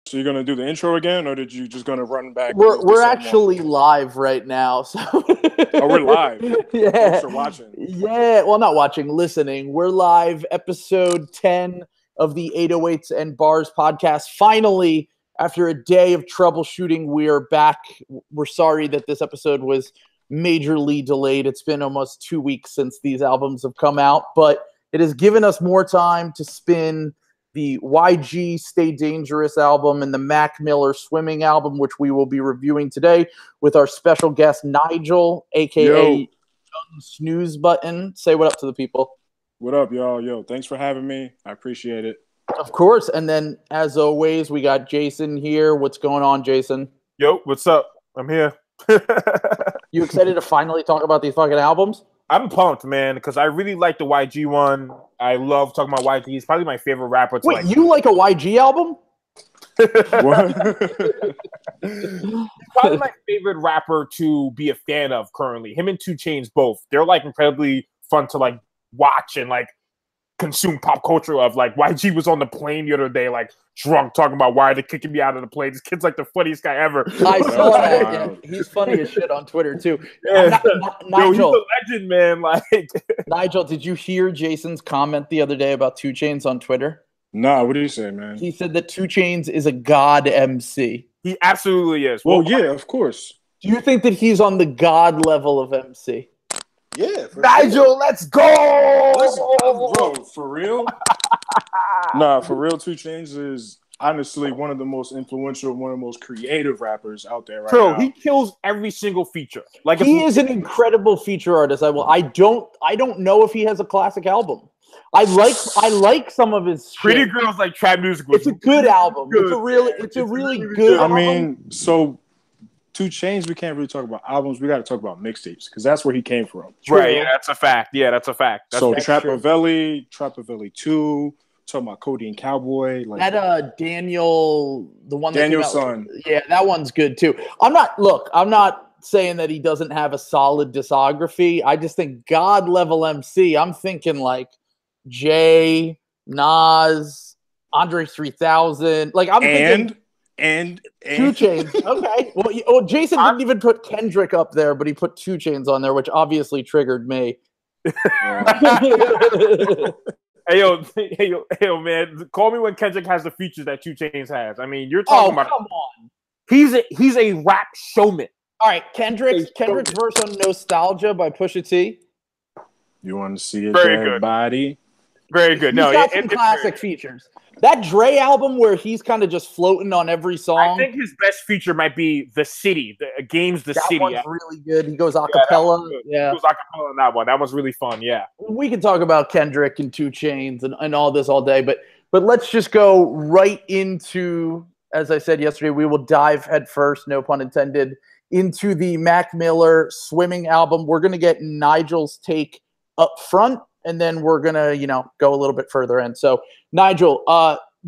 So you're gonna do the intro again, or did you just gonna run back? We're actually live right now, so oh, we're live. Yeah, Folks are watching. Yeah, well, not watching, listening. We're live, episode 10 of the 808s and Bars podcast. Finally, after a day of troubleshooting, we are back. We're sorry that this episode was majorly delayed. It's been almost 2 weeks since these albums have come out, but it has given us more time to spin the YG Stay Dangerous album and the Mac Miller Swimming album, which we will be reviewing today with our special guest, Nigel, a.k.a. Young Snooze Button. Say what up to the people. What up, y'all? Yo, thanks for having me. I appreciate it. Of course. And then, as always, we got Jason here. What's going on, Jason? Yo, what's up? I'm here. You excited to finally talk about these fucking albums? I'm pumped, man, because I really like the YG one. I love talking about YG. He's probably my favorite rapper. Wait, you like a YG album? He's probably my favorite rapper to be a fan of currently. Him and 2 Chainz both. They're like incredibly fun to like watch and like consume pop culture of. Like YG was on the plane the other day, like drunk, talking about why they're kicking me out of the plane. This kid's like the funniest guy ever. I saw that. Yeah, he's funny as shit on Twitter too. Yeah. Nigel, he's a legend, man. Like Nigel, did you hear Jason's comment the other day about 2 Chainz on Twitter? Nah, what did he say, man? He said that 2 Chainz is a god MC. He absolutely is. Well, yeah, of course. Do you think that he's on the god level of MC? Yeah, Nigel, sure. let's go! Bro, for real? Nah, for real, 2 Chainz is honestly one of the most influential, one of the most creative rappers out there right now. He kills every single feature. Like he is an incredible feature artist. I don't know if he has a classic album. I like some of his shit. Pretty Girls Like Trap Music. It's a good album. Good. It's a really good album. I mean, so 2 Chainz, we can't really talk about albums. We got to talk about mixtapes because that's where he came from. Right, yeah, that's a fact. That's Trappavelli 2, talking about Cody and Cowboy. Like that Daniel, the one Daniel's son. Yeah, that one's good too. I'm not saying that he doesn't have a solid discography. I just think God level MC, I'm thinking like Jay, Nas, Andre 3000. Like I'm thinking and 2 Chainz. Okay. Well, Jason didn't even put Kendrick up there, but he put 2 Chainz on there, which obviously triggered me. Hey yo, man! Call me when Kendrick has the features that 2 Chainz has. I mean, you're talking about. Come on. He's a rap showman. All right, Kendrick's verse on Nostalgia by Pusha T. You want to see it, very good. Body? Very good. He's got some classic features. That Dre album where he's kind of just floating on every song. I think his best feature might be The City. The Game's The City. That one's really good. He goes acapella. Yeah, he goes acapella on that one. That one's really fun. Yeah. We can talk about Kendrick and 2 Chainz and all this all day, but let's just go right into, as I said yesterday, we will dive head first, no pun intended, into the Mac Miller Swimming album. We're going to get Nigel's take up front, and then we're going to, go a little bit further in. So, Nigel,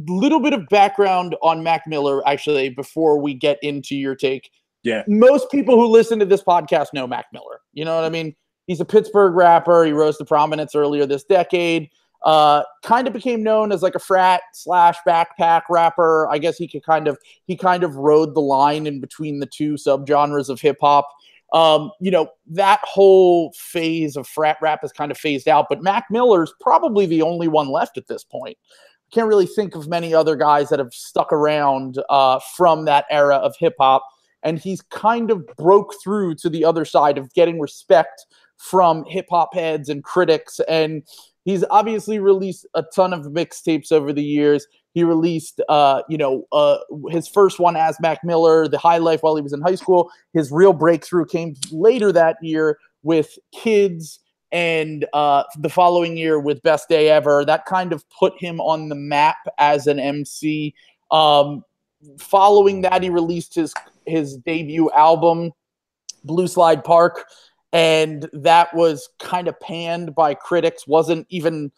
little bit of background on Mac Miller, actually, before we get into your take. Yeah. Most people who listen to this podcast know Mac Miller. You know what I mean? He's a Pittsburgh rapper. He rose to prominence earlier this decade. Kind of became known as like a frat / backpack rapper. I guess he kind of rode the line in between the two subgenres of hip hop. That whole phase of frat rap is kind of phased out, but Mac Miller's probably the only one left at this point. Can't really think of many other guys that have stuck around from that era of hip hop, and he's kind of broke through to the other side of getting respect from hip hop heads and critics, and he's obviously released a ton of mixtapes over the years. He released, his first one as Mac Miller, The High Life, while he was in high school. His real breakthrough came later that year with Kids, and the following year with Best Day Ever. That kind of put him on the map as an MC. Following that, he released his debut album, Blue Slide Park, and that was kind of panned by critics, wasn't even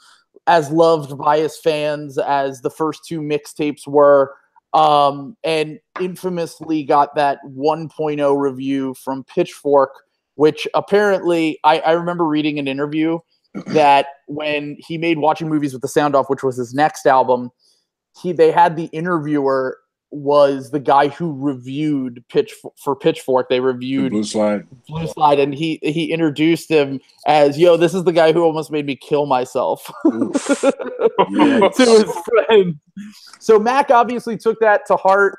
as loved by his fans as the first 2 mixtapes were, and infamously got that 1.0 review from Pitchfork, which apparently I remember reading an interview that when he made Watching Movies with the Sound Off, which was his next album, they had the interviewer was the guy who reviewed Pitchfork. They reviewed Blue Slide. Blue Slide, and he introduced him as, "Yo, this is the guy who almost made me kill myself." To his friend. So Mac obviously took that to heart.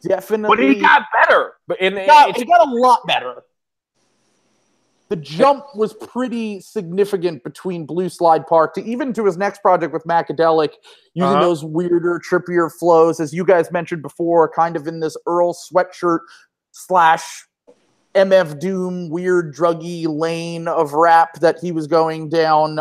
Definitely, but he got better. But he got a lot better. The jump was pretty significant between Blue Slide Park to even to his next project with Macadelic, using those weirder, trippier flows, as you guys mentioned before, kind of in this Earl Sweatshirt / MF Doom weird druggy lane of rap that he was going down.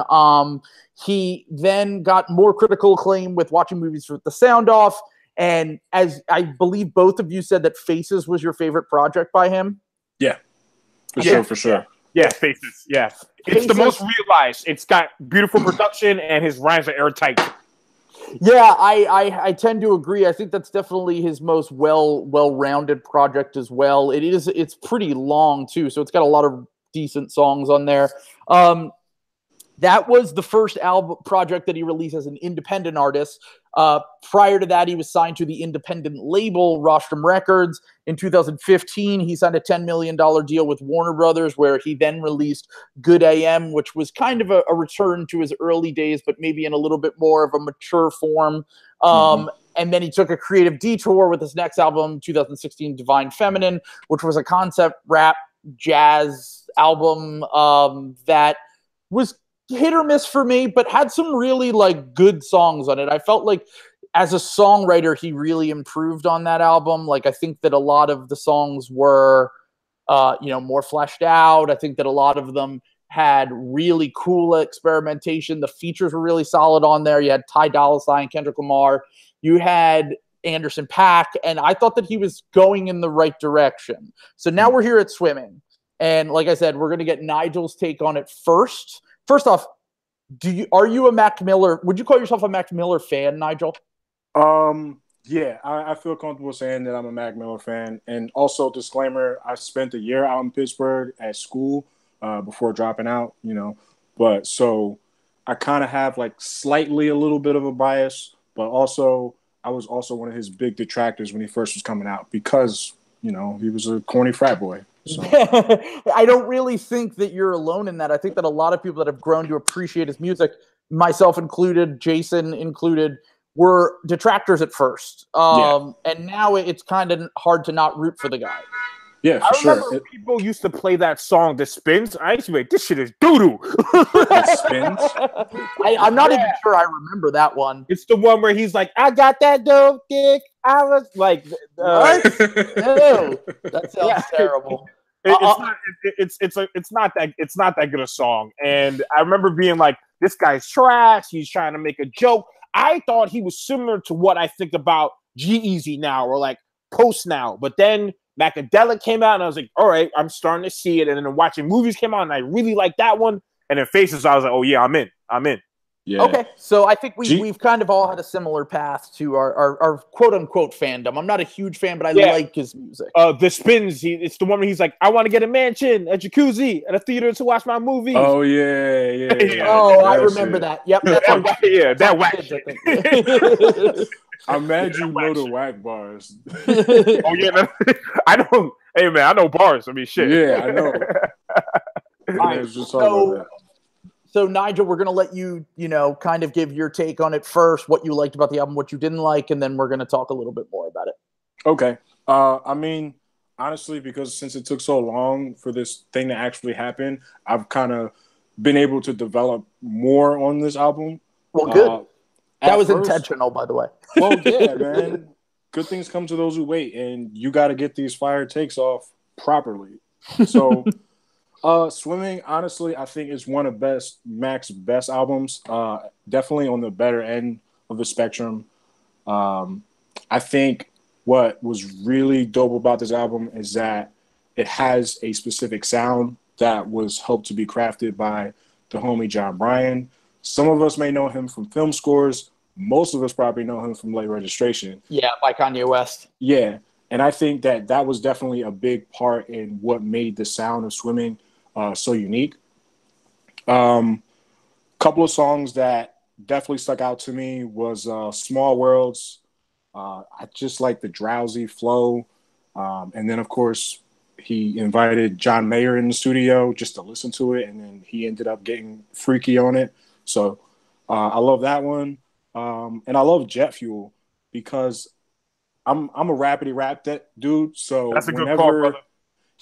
He then got more critical acclaim with Watching Movies with the Sound Off, and as I believe both of you said that Faces was your favorite project by him. Yeah, for sure. Yeah, Faces. Yeah. It's the most realized. It's got beautiful production, and his rhymes are airtight. Yeah, I tend to agree. I think that's definitely his most well-rounded project as well. It's pretty long too, so it's got a lot of decent songs on there. That was the first album project that he released as an independent artist. Prior to that, he was signed to the independent label Rostrum Records. In 2015, he signed a $10 million deal with Warner Brothers, where he then released Good AM, which was kind of a return to his early days, but maybe in a little bit more of a mature form. And then he took a creative detour with his next album, 2016 Divine Feminine, which was a concept rap jazz album that was hit or miss for me, but had some really good songs on it. I felt like as a songwriter, he really improved on that album. I think that a lot of the songs were, more fleshed out. I think that a lot of them had really cool experimentation. The features were really solid on there. You had Ty Dolla $ign, Kendrick Lamar. You had Anderson .Paak, and I thought that he was going in the right direction. So now we're here at Swimming. And like I said, we're going to get Nigel's take on it first. First off, are you a Mac Miller? Would you call yourself a Mac Miller fan, Nigel? Yeah, I feel comfortable saying that I'm a Mac Miller fan. And also, disclaimer, I spent a year out in Pittsburgh at school before dropping out, But so I kind of have slightly a little bit of a bias, but also I was also one of his big detractors when he first was coming out because, he was a corny frat boy. So. I don't really think that you're alone in that. I think that a lot of people that have grown to appreciate his music, myself included, Jason included, were detractors at first. And now it's kind of hard to not root for the guy. Yeah, for sure. I remember people used to play that song, The Spins. I used to be like, this shit is doo-doo. The Spins? I'm not even sure I remember that one. It's the one where he's like, I got that dope dick. I was like, what? No, that sounds terrible. It's not that good a song. And I remember being like, this guy's trash. He's trying to make a joke. I thought he was similar to what I think about G-Eazy now or Post now. But then Macadelic came out and I was like, all right, I'm starting to see it. And then Watching Movies came out and I really liked that one. And then Faces, I was like, oh yeah, I'm in. Yeah. Okay, so I think we've kind of all had a similar path to our quote-unquote fandom. I'm not a huge fan, but I like his music. The Spins, it's the one where he's like, I want to get a mansion, a jacuzzi, and a theater to watch my movies. Oh, yeah. Oh, I remember that. Yep. That whack shit. I'm mad you know the whack bars. Oh, yeah. I don't. Hey, man, I know bars. I mean, shit. Yeah, I know. So, Nigel, we're going to let you, kind of give your take on it first, what you liked about the album, what you didn't like, and then we're going to talk a little bit more about it. Okay. Honestly, because since it took so long for this thing to actually happen, I've kind of been able to develop more on this album. Well, good. That was intentional, by the way. Well, yeah, man. Good things come to those who wait, and you got to get these fire takes off properly. So... Swimming, honestly, I think is one of Mac's best albums. Definitely on the better end of the spectrum. I think what was really dope about this album is that it has a specific sound that was helped to be crafted by the homie John Bryan. Some of us may know him from film scores. Most of us probably know him from Late Registration. Yeah, by Kanye West. Yeah, and I think that was definitely a big part in what made the sound of Swimming so unique. Couple of songs that definitely stuck out to me was Small Worlds, I just like the drowsy flow. And then, of course, he invited John Mayer in the studio just to listen to it, and then he ended up getting freaky on it. So I love that one. And I love Jet Fuel because I'm a rapidy rap dude. So that's a good call, brother.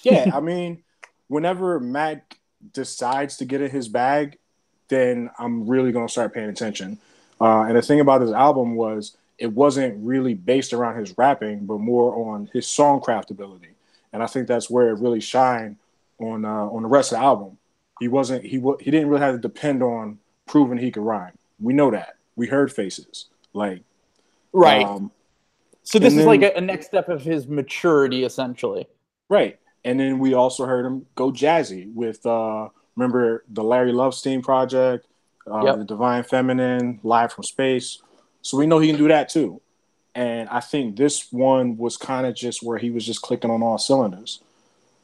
Yeah, I mean, whenever Mac decides to get in his bag, then I'm really gonna start paying attention. And the thing about this album was it wasn't really based around his rapping, but more on his songcraft ability. And I think that's where it really shined on the rest of the album. He didn't really have to depend on proving he could rhyme. We know that. We heard Faces. Like, right. So this is like a next step of his maturity, essentially. Right. And then we also heard him go jazzy with remember the Larry Lovestein project, the Divine Feminine, Live from Space. So we know he can do that too. And I think this one was kind of just where he was just clicking on all cylinders.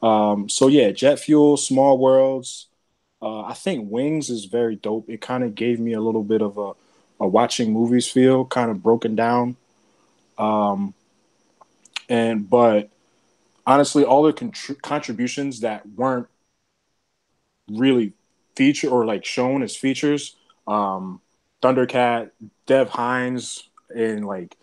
So yeah, Jet Fuel, Small Worlds. I think Wings is very dope. It kind of gave me a little bit of a watching movies feel, kind of broken down. But honestly, all the contributions that weren't really featured or like shown as features, Thundercat, Dev Hines, and like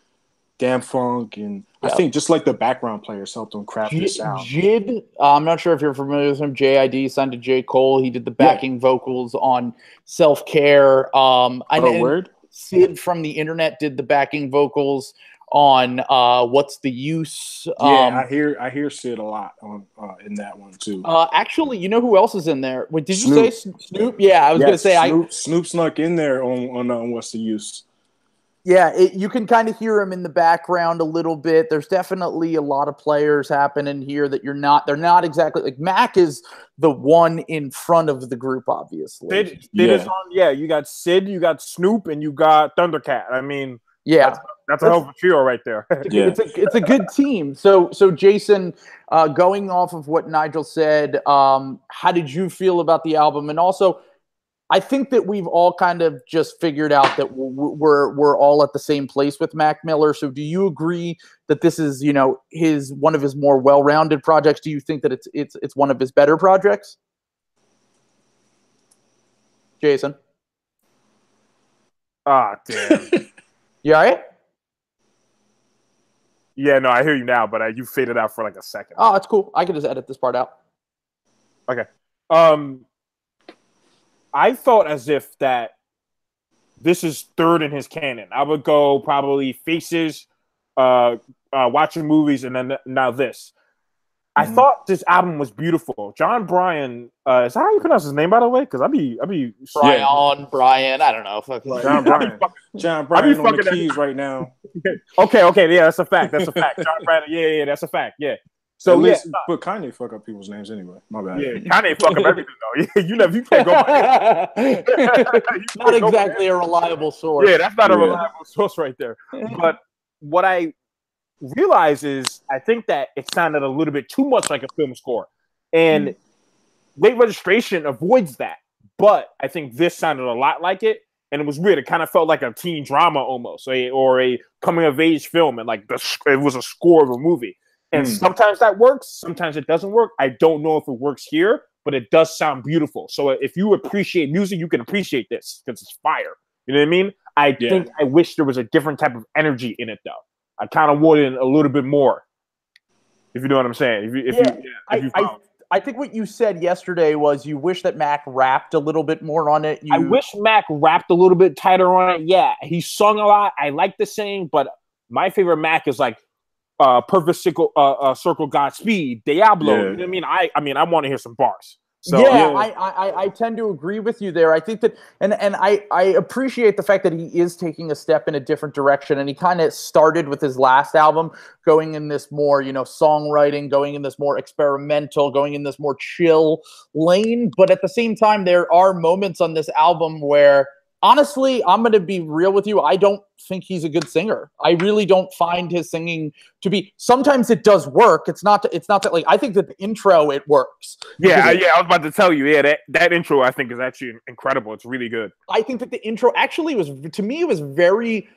Damn Funk, and I think just like the background players helped them craft this sound. Jid, I'm not sure if you're familiar with him. JID signed to J. Cole. He did the backing vocals on Self Care. Word. Sid from the Internet did the backing vocals on What's the Use. I hear Sid a lot on in that one too. Actually, you know who else is in there? Wait, did you say Snoop? Yeah, I was gonna say Snoop snuck in there on What's the Use. Yeah, you can kind of hear him in the background a little bit. There's definitely a lot of players happening here that they're not exactly like Mac is the one in front of the group, obviously. Sid is on, you got Sid, you got Snoop, and you got Thundercat. I mean, that's a hell of a trio right there. It's a good team. So Jason, going off of what Nigel said, how did you feel about the album? And also, I think that we've all kind of just figured out that we're all at the same place with Mac Miller. So do you agree that this is, one of his more well-rounded projects? Do you think that it's one of his better projects? Jason? Ah, damn. You all right? Yeah, no, I hear you now, but you faded out for like a second. Oh, it's cool. I can just edit this part out. Okay. I felt as if that this is third in his canon. I would go probably Faces, watching movies, and then now this. I thought this album was beautiful. John Bryan, is that how you pronounce his name, by the way? Because I be Brian, I don't know. John Bryan. John Bryan on the keys right now. Okay, yeah, that's a fact. John Bryan, yeah, that's a fact, yeah. So but Kanye fuck up people's names anyway. My bad. Yeah, Kanye fuck up everything though. You can't go by Not exactly a reliable source. Yeah, that's not a reliable source right there. But what I realize is I think that it sounded a little bit too much like a film score. And Late Registration avoids that. But I think this sounded a lot like it. And it was weird. It kind of felt like a teen drama almost, or a coming of age film, and like it was a score of a movie. And sometimes that works, sometimes it doesn't work. I don't know if it works here, but it does sound beautiful. So if you appreciate music, you can appreciate this because it's fire. You know what I mean? I think I wish there was a different type of energy in it, though. I kind of wanted a little bit more, if you know what I'm saying. I think what you said yesterday was you wish that Mac rapped a little bit more on it. I wish Mac rapped a little bit tighter on it. Yeah, he sung a lot. I like the saying, but my favorite Mac is like, Perfect Circle, Godspeed, Diablo. You know what I mean? I want to hear some bars. So, I tend to agree with you there. I think that, and I appreciate the fact that he is taking a step in a different direction. And he kind of started with his last album, going in this more, songwriting, going in this more experimental, going in this more chill lane. But at the same time, there are moments on this album where, honestly, I'm going to be real with you. I don't think he's a good singer. I really don't find his singing to be. Sometimes it does work. It's not that like I think that the intro it works. I was about to tell you. Yeah, that intro I think is actually incredible. It's really good. I think that the intro actually was, to me, it was very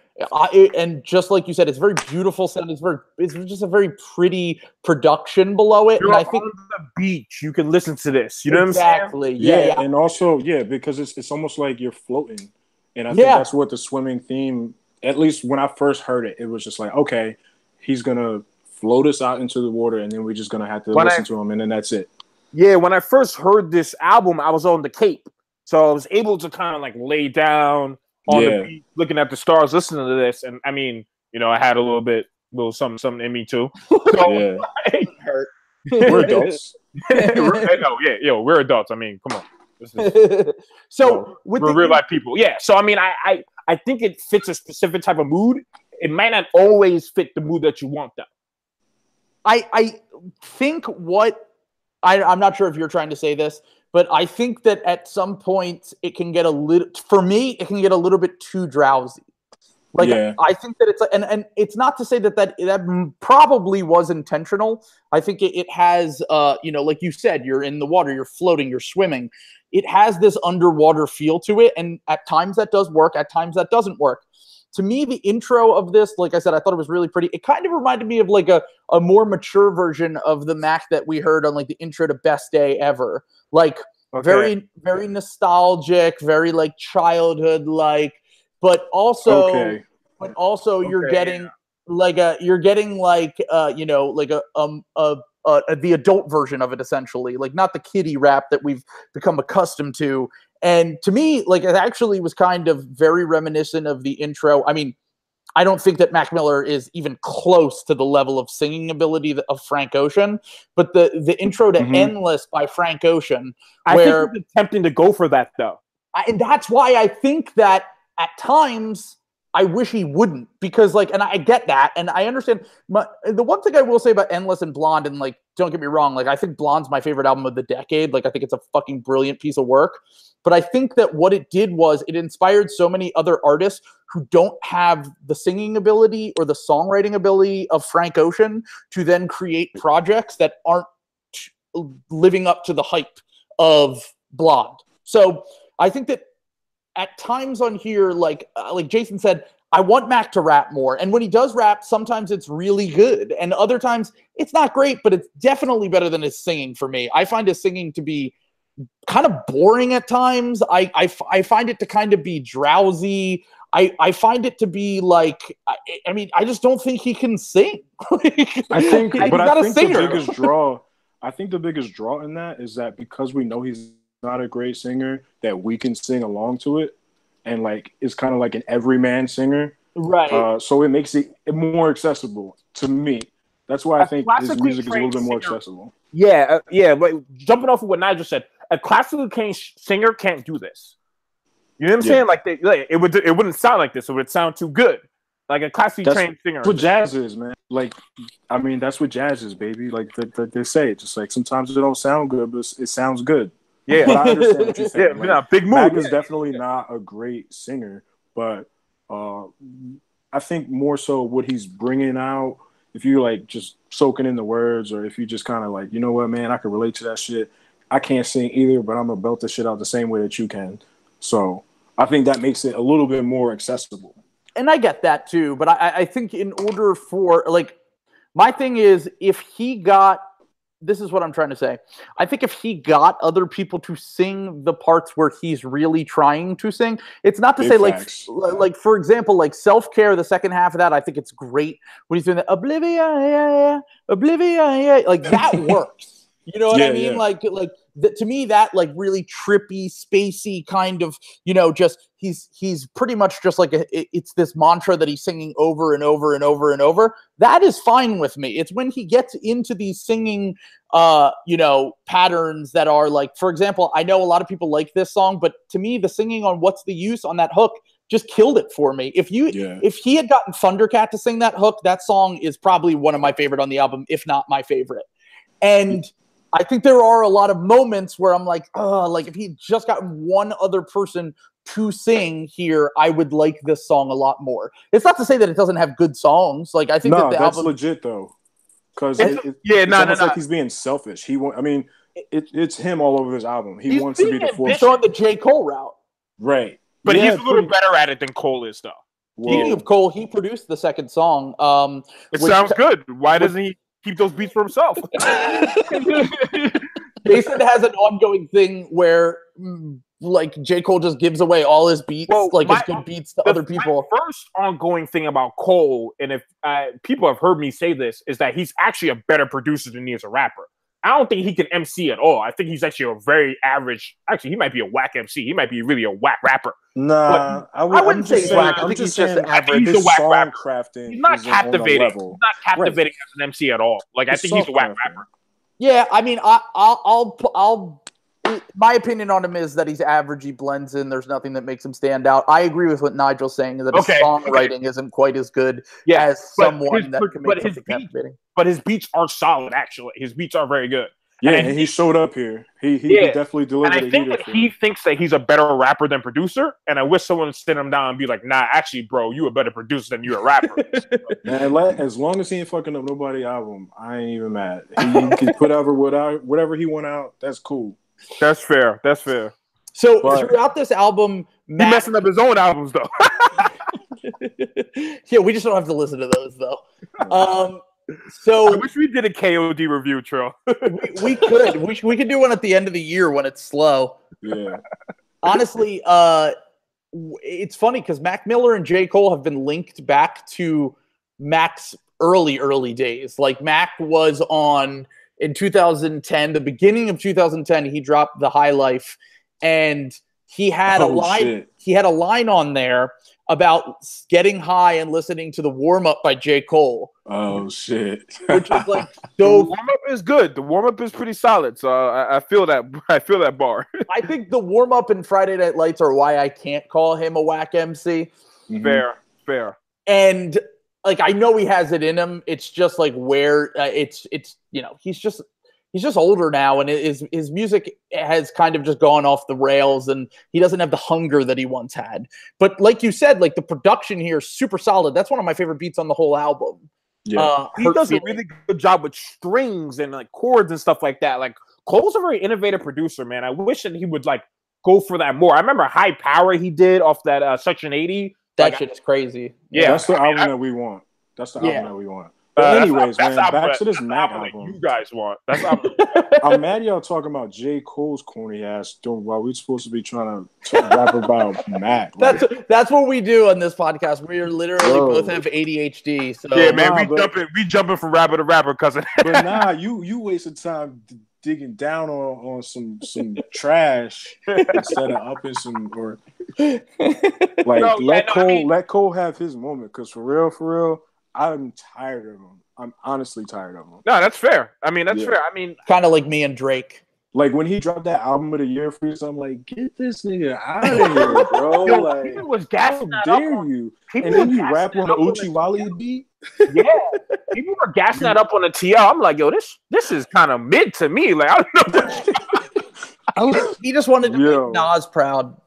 And just like you said, it's very beautiful sound. It's just a very pretty production below it. You're and I think on the beach. You can listen to this. You know exactly. what I'm saying? Yeah. And also, because it's almost like you're floating. And I think that's what the swimming theme, at least when I first heard it, it was just like, okay, he's going to float us out into the water, and then we're just going to have to listen to him, and then that's it. Yeah, when I first heard this album, I was on the Cape. So I was able to kind of like lay down on the beach, looking at the stars, listening to this. And I mean, I had a little something in me too. So we're adults. We're adults. I mean, come on. We're real life people. Yeah. So I mean, I think it fits a specific type of mood. It might not always fit the mood that you want, though. I think I'm not sure if you're trying to say this, but I think that at some point it can get a little bit too drowsy. I think that it's and it's not to say that probably was intentional. I think it has, like you said, you're in the water, you're floating, you're swimming. It has this underwater feel to it, and at times that does work, at times that doesn't work. To me, the intro of this, like I said, I thought it was really pretty. It kind of reminded me of like a more mature version of the Mac that we heard on like the intro to Best Day Ever. Very, very nostalgic, very like childhood like, but also you're getting the adult version of it, essentially, like not the kiddie rap that we've become accustomed to. And to me, like, it actually was kind of very reminiscent of the intro. I mean, I don't think that Mac Miller is even close to the level of singing ability of Frank Ocean, but the intro to Endless by Frank Ocean, I think he's attempting to go for that, though. And that's why I think that at times I wish he wouldn't, because and I get that, and I understand. The one thing I will say about Endless and Blonde, and don't get me wrong, I think Blonde's my favorite album of the decade. I think it's a fucking brilliant piece of work. But I think that what it did was it inspired so many other artists who don't have the singing ability or the songwriting ability of Frank Ocean to then create projects that aren't living up to the hype of Blonde. So I think that at times on here, like Jason said, I want Mac to rap more. And when he does rap, sometimes it's really good. And other times it's not great, but it's definitely better than his singing for me. I find his singing to be kind of boring at times. I find it to kind of be drowsy. I find it to be I just don't think he can sing. I think the biggest draw in that is that because we know he's not a great singer, that we can sing along to it, and it's kind of like an everyman singer, right? So it makes it more accessible to me. That's why I think his music is a little bit more accessible. Yeah, But jumping off of what Nigel said, a classically trained singer can't do this. You know what I'm saying? It wouldn't sound like this. It would sound too good. Like a classically trained singer. That's what jazz is, man. That's what jazz is, baby. They say, just sometimes it don't sound good, but it sounds good. Yeah, but I understand what you're saying. Big move. Mac is definitely not a great singer, but I think more so what he's bringing out. If you just soaking in the words, or if you just kind of you know what, man, I can relate to that shit. I can't sing either, but I'm gonna belt the shit out the same way that you can. So I think that makes it a little bit more accessible. And I get that too, but I think in order for my thing is, if he got, this is what I'm trying to say. I think if he got other people to sing the parts where he's really trying to sing, it's not to say for example, Self-Care, the second half of that, I think it's great when he's doing the Oblivion, that works. You know what I mean? Yeah. To me, that really trippy, spacey kind of, just he's pretty much just it's this mantra that he's singing over and over and over and over. That is fine with me. It's when he gets into these singing, patterns that are for example, I know a lot of people like this song, but to me, the singing on What's the Use on that hook just killed it for me. If he had gotten Thundercat to sing that hook, that song is probably one of my favorite on the album, if not my favorite. And I think there are a lot of moments where I'm if he just gotten one other person to sing here, I would like this song a lot more. It's not to say that it doesn't have good songs. I think that the that's album legit though, because it's almost like he's being selfish. It's him all over his album. He wants to be the forefront. On the J. Cole route, right? But he's a little better at it than Cole is, though. Speaking of Cole, he produced the second song. It sounds good. Why doesn't he keep those beats for himself? Jason has an ongoing thing where, like, J. Cole just gives away all his beats, his good beats to other people. My first ongoing thing about Cole, and if people have heard me say this, is that he's actually a better producer than he is a rapper. I don't think he can MC at all. I think he's actually a very average. Actually, he might be a whack MC. He might be really a whack rapper. Nah, I wouldn't say he's whack. I think he's just average. He's a whack rapper. Crafting. He's not captivating. He's not captivating as an MC at all. Like, I think he's a whack rapper. Yeah, I mean, I'll my opinion on him is that he's average. He blends in. There's nothing that makes him stand out. I agree with what Nigel's saying, that his songwriting isn't quite as good as someone that can make something captivating. But his beats are solid, actually. His beats are very good. Yeah, and he showed up here. He definitely delivered. And I think that he thinks that he's a better rapper than producer. And I wish someone would sit him down and be like, nah, actually, bro, you a better producer than you a rapper. Man, as long as he ain't fucking up nobody's album, I ain't even mad. He can put out whatever he want out. That's cool. That's fair. That's fair. So throughout this album, Mac... He's messing up his own albums, though. Yeah, we just don't have to listen to those, though. So I wish we did a KOD review, Trill. we could. We could do one at the end of the year when it's slow. Yeah. Honestly, it's funny because Mac Miller and J. Cole have been linked back to Mac's early days. Like, Mac was on in 2010, the beginning of 2010, he dropped The High Life, and he had a line. Shit. He had a line on there about getting high and listening to the warm up by J. Cole. Oh shit! Which is like the warm up is good. The warm up is pretty solid. So I feel that. I feel that bar. I think the warm up and Friday Night Lights are why I can't call him a whack MC. Mm-hmm. Fair. And like, I know he has it in him. It's just like where it's he's just older now, and his music has kind of just gone off the rails, and he doesn't have the hunger that he once had. But like you said, like, the production here is super solid. That's one of my favorite beats on the whole album. Yeah, he does a really good job with strings and like chords and stuff like that. Like, Cole's a very innovative producer, man. I wish that he would like go for that more. I remember High Power he did off that Section 80. That shit is crazy. Yeah, that's the album that we want. That's the album that we want. But anyways, that's man, back to this Mac album. You guys want. That's I'm mad y'all talking about J. Cole's corny ass while we're supposed to be trying to rap about Mac. That's what we do on this podcast. We are literally both have ADHD. So yeah, man, we jumping from rapper to rapper, cousin. But nah, you wasted time digging down on some trash instead of upping some let Cole have his moment, because for real, I'm tired of him. I'm honestly tired of him. No, that's fair. I mean, that's fair. I mean, kind of like me and Drake. Like, when he dropped that album of the year for us, I'm like, get this nigga out of here, bro. Yo, like, people was gassing how dare you? And then you rap on the Uchi Wally beat? Yeah. People were gassing that up on the TL. I'm like, yo, this is kind of mid to me. Like, I don't know. He just wanted to make Nas proud.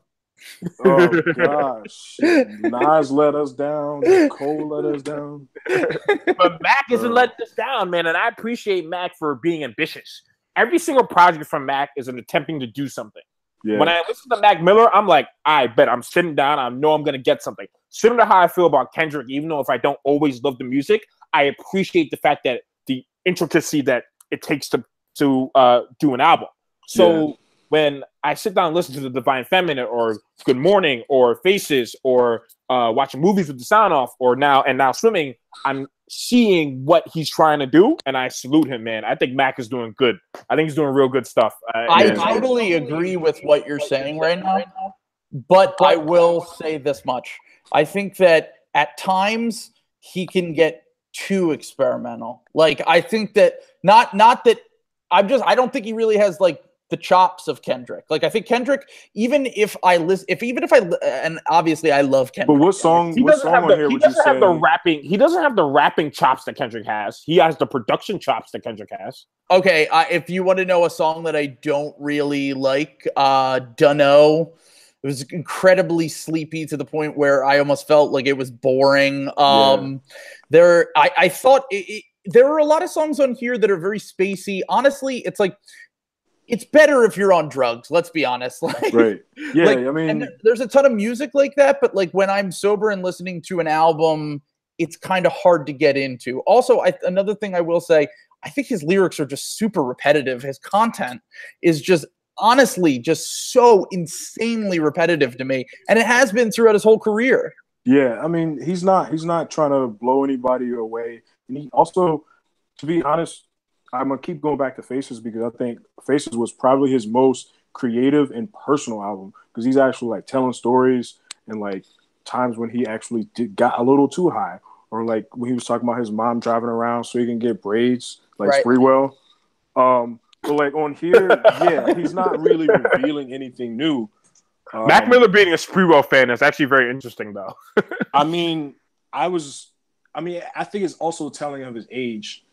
Oh gosh, Nas let us down. Cole let us down. But Mac isn't letting us down, man. And I appreciate Mac for being ambitious. Every single project from Mac is an attempting to do something. Yeah. When I listen to Mac Miller, I'm like, I bet I'm sitting down. I know I'm gonna get something. Similar to how I feel about Kendrick, even though if I don't always love the music, I appreciate the fact that the intricacy that it takes to do an album. So when I sit down and listen to The Divine Feminine or Good Morning or Faces or watching movies with the sound off or now Swimming, I'm seeing what he's trying to do, and I salute him, man. I think Mac is doing good. I think he's doing real good stuff. I totally agree with what you're saying right now, but I will say this much. I think that at times he can get too experimental. Like, I think that not that I don't think he really has like the chops of Kendrick. Like, I think Kendrick, even if I and obviously I love Kendrick. But what song on here would you say? He doesn't have the rapping chops that Kendrick has. He has the production chops that Kendrick has. Okay, if you want to know a song that I don't really like, Dunno. It was incredibly sleepy to the point where I almost felt like it was boring. I thought there are a lot of songs on here that are very spacey. Honestly, it's like, it's better if you're on drugs. Let's be honest. Like, Right. Yeah. like, I mean, and there's a ton of music like that, but like when I'm sober and listening to an album, it's kind of hard to get into. Also, another thing I will say, I think his lyrics are just super repetitive. His content is just honestly just so insanely repetitive to me, and it has been throughout his whole career. yeah. I mean, he's not trying to blow anybody away. And he also, to be honest, I'm gonna keep going back to Faces because I think Faces was probably his most creative and personal album because he's actually like telling stories and like times when he actually got a little too high, or like when he was talking about his mom driving around so he can get braids like Right. Spreewell. But like on here, yeah, he's not really revealing anything new. Mac Miller being a Spreewell fan is actually very interesting, though. I mean, I think it's also telling of his age.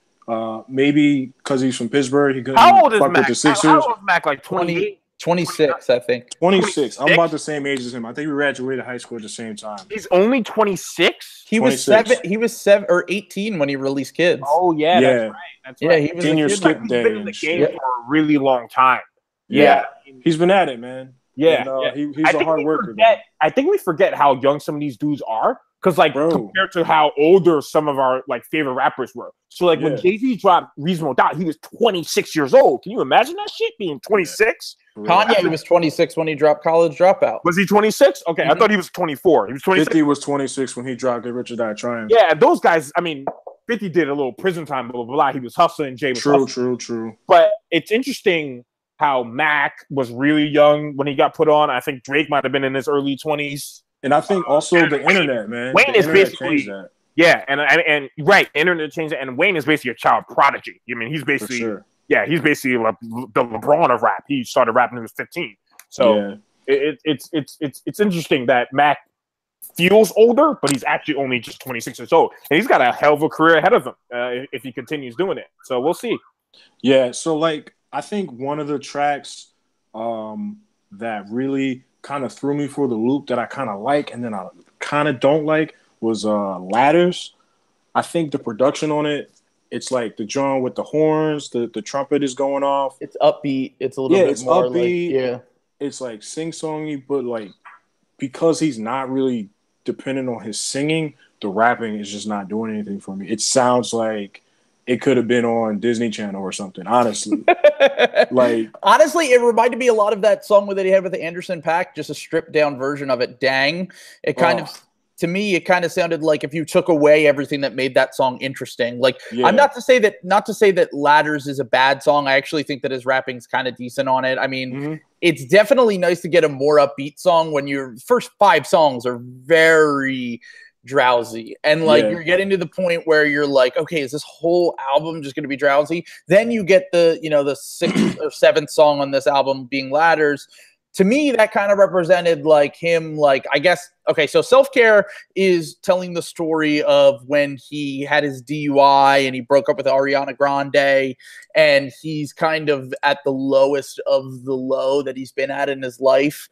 Maybe because he's from Pittsburgh, he couldn't How old is fuck Mac? with the Sixers. How old is Mac? Like 28? 26, I think. 26. I'm 26? about the same age as him. I think we graduated high school at the same time. He's only 26? He was 26. He was 7 or 18 when he released Kids. Oh, yeah. Yeah. That's right. That's yeah, right. he was Senior a kid. skip He's day been in the and game shit. for a really long time. Yeah. He's been at it, man. Yeah. And, he's I a think hard we worker. forget- I think we forget how young some of these dudes are. Because, like, Bro. compared to how older some of our, like, favorite rappers were. So, like, when Yeah. Jay-Z dropped Reasonable Doubt, he was 26 years old. Can you imagine that shit being 26? For real. Kanye was 26 when he dropped College Dropout. Was he 26? Okay, I Mhm. thought he was 24. He was 26. 50 was 26 when he dropped Get Rich or Die Trying. Yeah, those guys, I mean, 50 did a little prison time, blah, blah, blah. He was hustling, Jay was hustling. True. But it's interesting how Mac was really young when he got put on. I think Drake might have been in his early 20s. And I think also the internet, man. Wayne The is internet basically- changed that, Yeah, and right, internet changed it, and Wayne is basically a child prodigy. I mean, he's for basically, sure. yeah, he's basically the LeBron of rap. He started rapping when he was 15. So Yeah. it's interesting that Mac feels older, but he's actually only just 26 years old, and he's got a hell of a career ahead of him if he continues doing it. So we'll see. Yeah, so like I think one of the tracks that really kind of threw me for the loop that I kind of like and then I kind of don't like was Ladders. I think the production on it, it's like the drum with the horns, the trumpet is going off. It's upbeat. It's a little bit It's more upbeat. like, yeah. It's like sing-songy, but like because he's not really dependent on his singing, the rapping is just not doing anything for me. It sounds like it could have been on Disney Channel or something, honestly. Like, honestly, it reminded me a lot of that song that he had with the Anderson .Paak, just a stripped down version of it. Dang. It kind of, to me, it kind of sounded like if you took away everything that made that song interesting. Like, yeah. I'm not to say that Ladders is a bad song. I actually think that his rapping's kind of decent on it. I mean, it's definitely nice to get a more upbeat song when your first 5 songs are very drowsy, and like you're getting to the point where you're like, okay, is this whole album just going to be drowsy? Then you get the 6th or 7th song on this album being Ladders. To me, that kind of represented like him, like, I guess, okay, so Self-Care is telling the story of when he had his DUI and he broke up with Ariana Grande, and he's kind of at the lowest of the low that he's been at in his life.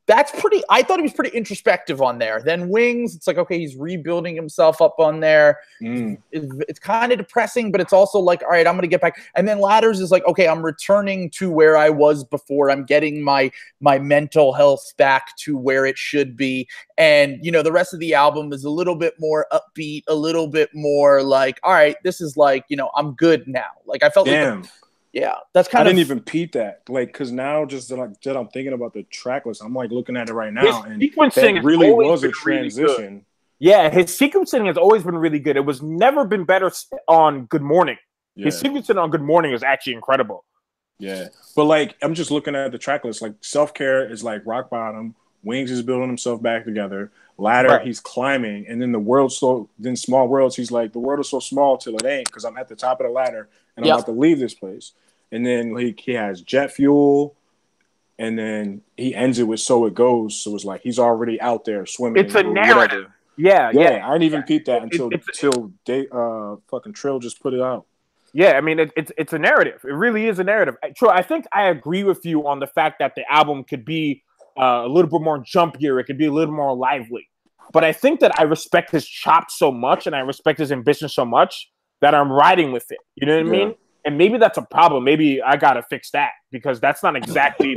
I thought he was pretty introspective on there. Then Wings, it's like, okay, he's rebuilding himself up on there. It's kind of depressing, but it's also like, all right, I'm going to get back. And then Ladders is like, okay, I'm returning to where I was before. I'm getting my mental health back to where it should be. And, the rest of the album is a little bit more upbeat, a little bit more like, all right, this is like, I'm good now. Like I felt damn. Yeah, that's kind I of. didn't even peep that, like, because now just that I'm thinking about the track list, I'm like looking at it right now, and sequencing that really was a been really transition. good. Yeah, his sequencing has always been really good. It was never been better on Good Morning. Yeah. His sequencing on Good Morning is actually incredible. Yeah, but like I'm just looking at the track list. Like Self-Care is like rock bottom. Wings is building himself back together. Ladder, Right. He's climbing, and then then Small Worlds. He's like, the world is so small till it ain't, because I'm at the top of the ladder and I'm about to leave this place. And then he has Jet Fuel, and then he ends it with So It Goes. So it's like he's already out there swimming. It's a or narrative. whatever. Yeah. I didn't even peep that until fucking Trill just put it out. Yeah, I mean, it's a narrative. It really is a narrative. True, I think I agree with you on the fact that the album could be a little bit more jumpier. It could be a little more lively. But I think that I respect his chops so much and I respect his ambition so much that I'm riding with it. You know what I mean? And maybe that's a problem. Maybe I gotta fix that because that's not exactly.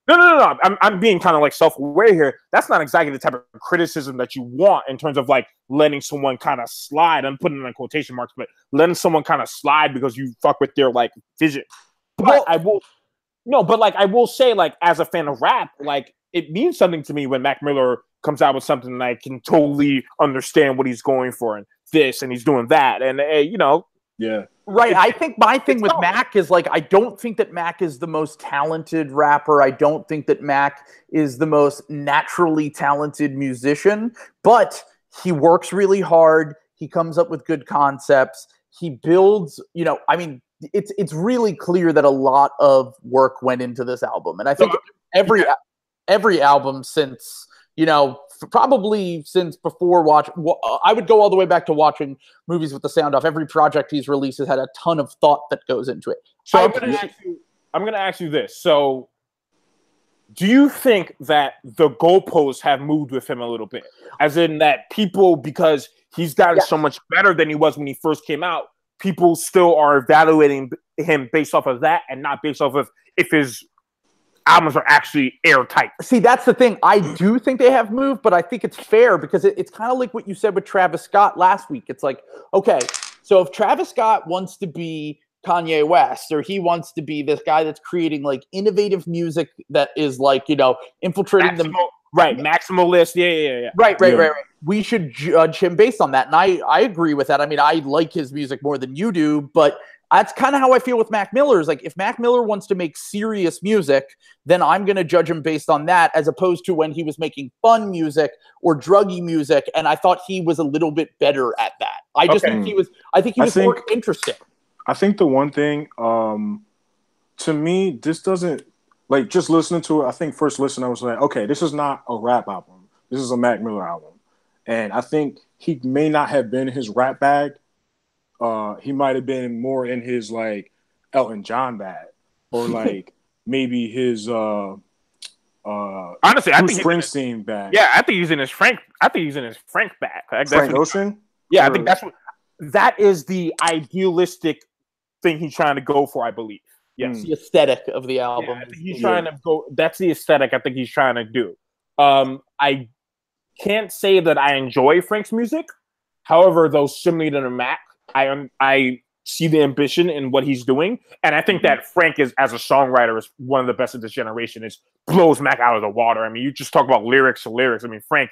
No. I'm being kind of like self-aware here. That's not exactly the type of criticism that you want in terms of like letting someone kind of slide. I'm putting it in quotation marks, but letting someone kind of slide because you fuck with their like vision. But I will say, like, as a fan of rap, like, it means something to me when Mac Miller comes out with something and I can totally understand what he's going for and this and he's doing that. And, Yeah. Right. I think my thing with Mac is like, I don't think that Mac is the most talented rapper. I don't think that Mac is the most naturally talented musician, but he works really hard. He comes up with good concepts. He builds, I mean, it's really clear that a lot of work went into this album. And I think every album since, probably since before I would go all the way back to watching movies with the sound off. Every project he's released has had a ton of thought that goes into it. So I'm going to ask you this. So do you think that the goalposts have moved with him a little bit? As in that people, because he's gotten so much better than he was when he first came out, people still are evaluating him based off of that and not based off of if his albums are actually airtight. See, that's the thing. I do think they have moved, but I think it's fair because it's kind of like what you said with Travis Scott last week. It's like, okay, so if Travis Scott wants to be Kanye West, or he wants to be this guy that's creating like innovative music that is like, infiltrating the maximalist. Yeah. Right. We should judge him based on that. And I agree with that. I mean, I like his music more than you do, but that's kind of how I feel with Mac Miller. Is like, if Mac Miller wants to make serious music, then I'm going to judge him based on that, as opposed to when he was making fun music or druggy music. And I thought he was a little bit better at that. I think he was more interesting. I think the one thing, to me, this doesn't, like, just listening to it, I think first listen, I was like, okay, this is not a rap album. This is a Mac Miller album. And I think he may not have been his rap bag. He might have been more in his, like, Elton John bag. Or, like, maybe his honestly, I think Springsteen bag. Yeah, I think he's in his Frank bag. Like, Frank Ocean? Yeah, I think that is the idealistic thing he's trying to go for, I believe. Yes. The aesthetic of the album. Yeah, I think he's trying to go. That's the aesthetic I think he's trying to do. I can't say that I enjoy Frank's music. However, though, similar to Mac, I see the ambition in what he's doing, and I think that Frank is, as a songwriter, is one of the best of this generation. It blows Mac out of the water. I mean, you just talk about lyrics to lyrics. I mean, Frank,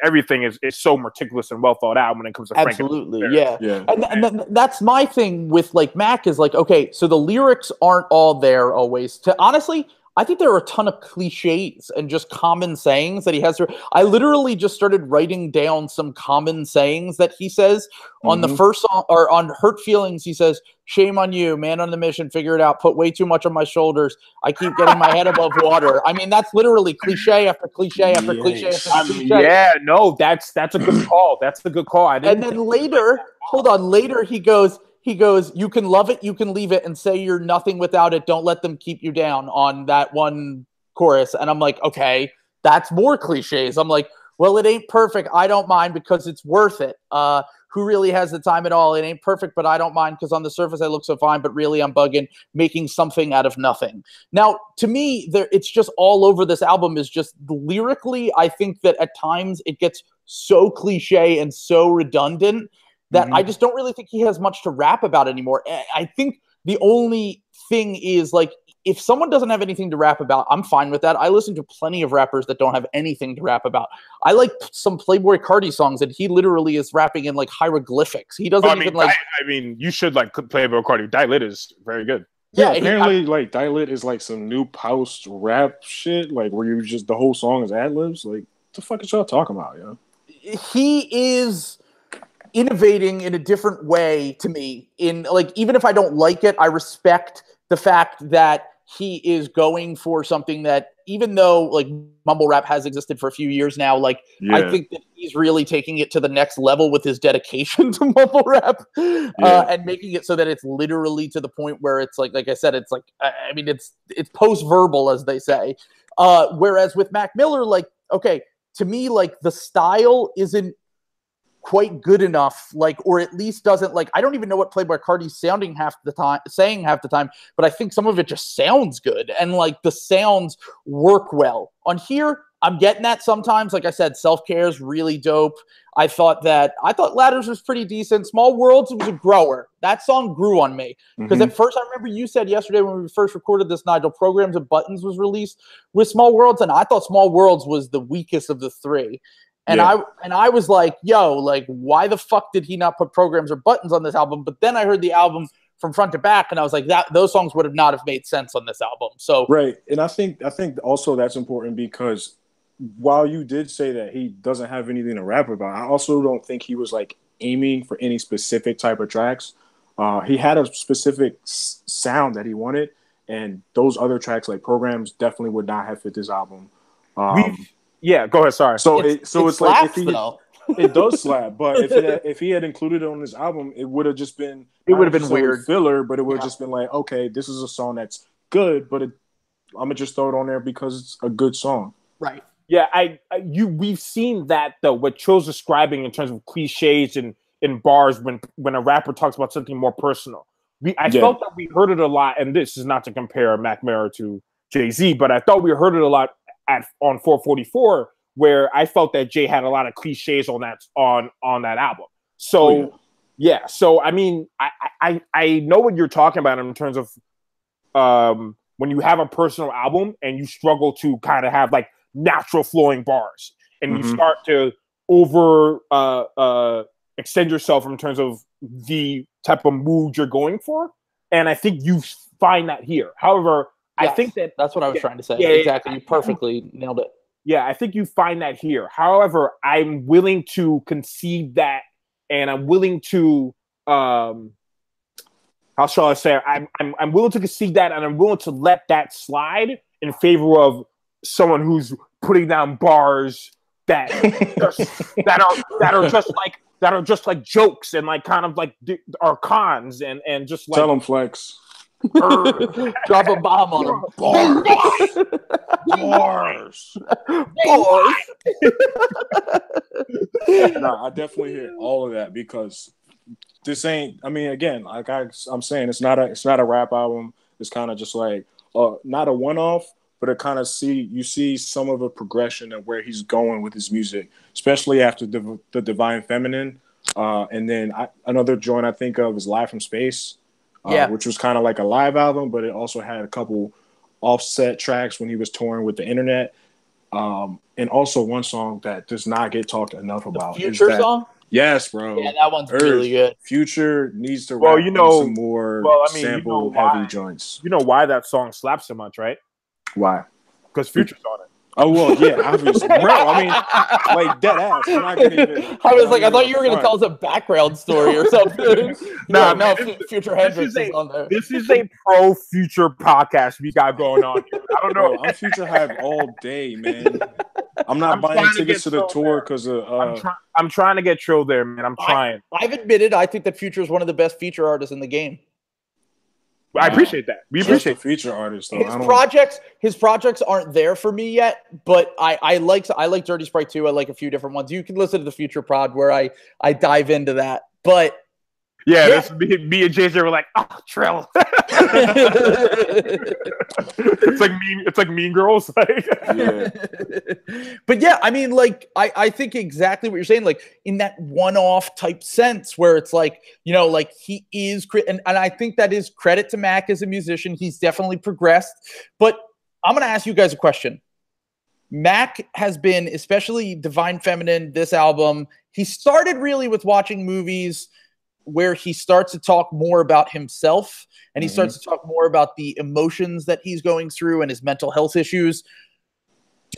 everything is so meticulous and well thought out when it comes to Frank. Absolutely, yeah. And that's my thing with like Mac is like, okay, so the lyrics aren't all there always. Honestly, I think there are a ton of cliches and just common sayings that he has. I literally just started writing down some common sayings that he says on the first song, or on Hurt Feelings. He says, "Shame on you, man on the mission, figure it out, put way too much on my shoulders. I keep getting my head above water." I mean, that's literally cliche after cliche after cliche after cliche. Yeah, no, that's a good call. That's a good call. And then later, he goes, "You can love it, you can leave it, and say you're nothing without it. Don't let them keep you down," on that one chorus. And I'm like, okay, that's more cliches. I'm like, well, it ain't perfect. I don't mind because it's worth it. Who really has the time at all? It ain't perfect, but I don't mind because on the surface I look so fine, but really I'm bugging, making something out of nothing. Now, to me, it's just all over this album is just lyrically, I think that at times it gets so cliche and so redundant that I just don't really think he has much to rap about anymore. I think the only thing is, like, if someone doesn't have anything to rap about, I'm fine with that. I listen to plenty of rappers that don't have anything to rap about. I like some Playboi Carti songs, and he literally is rapping in, like, hieroglyphics. He doesn't you should, like, Playboi Carti. Die Lit is very good. Yeah, apparently, like, Die Lit is, like, some new post rap shit, like, where you just, the whole song is ad-libs. Like, what the fuck is y'all talking about, yo? He is innovating in a different way to me. In, like, even if I don't like it, I respect the fact that he is going for something that, even though like mumble rap has existed for a few years now, like I think that he's really taking it to the next level with his dedication to mumble rap, and making it so that it's literally to the point where it's like I said, it's like, I mean, it's post-verbal, as they say. Whereas with Mac Miller, like, okay, to me, like, the style isn't quite good enough, like, or at least doesn't, like, I don't even know what Playboi Carti's saying half the time, but I think some of it just sounds good, and like the sounds work well. On here, I'm getting that sometimes. Like I said, Self-Care is really dope. I thought Ladders was pretty decent. Small Worlds was a grower. That song grew on me. Because at first, I remember you said yesterday when we first recorded this, Nigel, Programs and Buttons was released with Small Worlds, and I thought Small Worlds was the weakest of the three. And I was like, yo, like, why the fuck did he not put Programs or Buttons on this album? But then I heard the album from front to back, and I was like, those songs would have not have made sense on this album. So right. And I think also that's important because while you did say that he doesn't have anything to rap about, I also don't think he was like aiming for any specific type of tracks. He had a specific sound that he wanted, and those other tracks like Programs definitely would not have fit this album. Yeah, go ahead. Sorry. So it's slaps, like if though. it does slap, but if he had included it on his album, it would have just been weird filler, but it would have just been like, okay, this is a song that's good, but I'm gonna just throw it on there because it's a good song. Right. Yeah, we've seen that though. What Trill's describing in terms of cliches and in bars when a rapper talks about something more personal. I felt that we heard it a lot, and this is not to compare Mac Miller to Jay-Z, but I thought we heard it a lot on 444, where I felt that Jay had a lot of cliches on that album. So so I mean, I know what you're talking about in terms of when you have a personal album and you struggle to kind of have like natural flowing bars, and you start to extend yourself in terms of the type of mood you're going for. And I think you find that here. However, I think that's what I was trying to say. Exactly. You perfectly nailed it. Yeah, I think you find that here. However, I'm willing to concede that, and I'm willing to how shall I say? I'm willing to concede that, and I'm willing to let that slide in favor of someone who's putting down bars that are just like jokes and like kind of like are cons and just like tell them Flex. Drop a bomb on them. Bars. No, I definitely hear all of that because this ain't. I mean, again, like I'm saying, it's not a rap album. It's kind of just like not a one-off, but it kind of you see some of a progression of where he's going with his music, especially after the Divine Feminine, and then another joint I think of is Live from Space. Which was kind of like a live album, but it also had a couple offset tracks when he was touring with the internet. And also one song that does not get talked enough about. The Future song? Yes, bro. Yeah, that one's really good. Future needs to rap some more sample-heavy joints. You know why that song slaps so much, right? Why? Because Future's on it. Oh, well, yeah, obviously. Bro, I mean, like, dead ass. I'm not gonna even, I was like, I thought you were going to tell us a background story or something. No, Future Hendrix is on there. This is a pro-Future podcast we got going on here. I don't know. Bro, I'm Future hype all day, man. I'm not buying tickets to the tour because of... I'm trying to get Trill there, man. I'm trying. I've admitted I think that Future is one of the best feature artists in the game. I appreciate that. We appreciate feature artists. Though. His projects aren't there for me yet, but I like Dirty Sprite too. I like a few different ones. You can listen to the Future Pod where I dive into that. But this me and JJ were like, oh, Trill. It's like Mean Girls. Yeah. But yeah, I mean, like I think exactly what you're saying, like in that one-off type sense where it's like, you know, like he is and I think that is credit to Mac as a musician. He's definitely progressed. But I'm gonna ask you guys a question. Mac has been, especially Divine Feminine, this album, he started really with watching movies where he starts to talk more about himself and he starts to talk more about the emotions that he's going through and his mental health issues.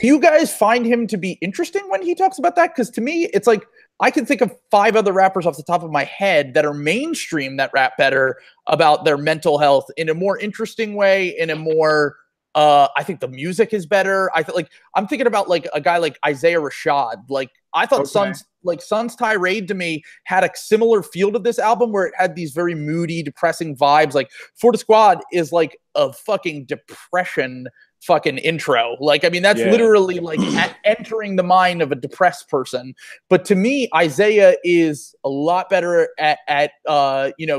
Do you guys find him to be interesting when he talks about that? Because to me, it's like I can think of 5 other rappers off the top of my head that are mainstream that rap better about their mental health in a more interesting way, in a more I think the music is better. I'm thinking about like a guy like Isaiah Rashad. Like I thought Sun's Tirade to me had a similar feel to this album where it had these very moody, depressing vibes. Like For the Squad is like a fucking depression fucking intro. Like, I mean, that's literally like entering the mind of a depressed person. But to me, Isaiah is a lot better at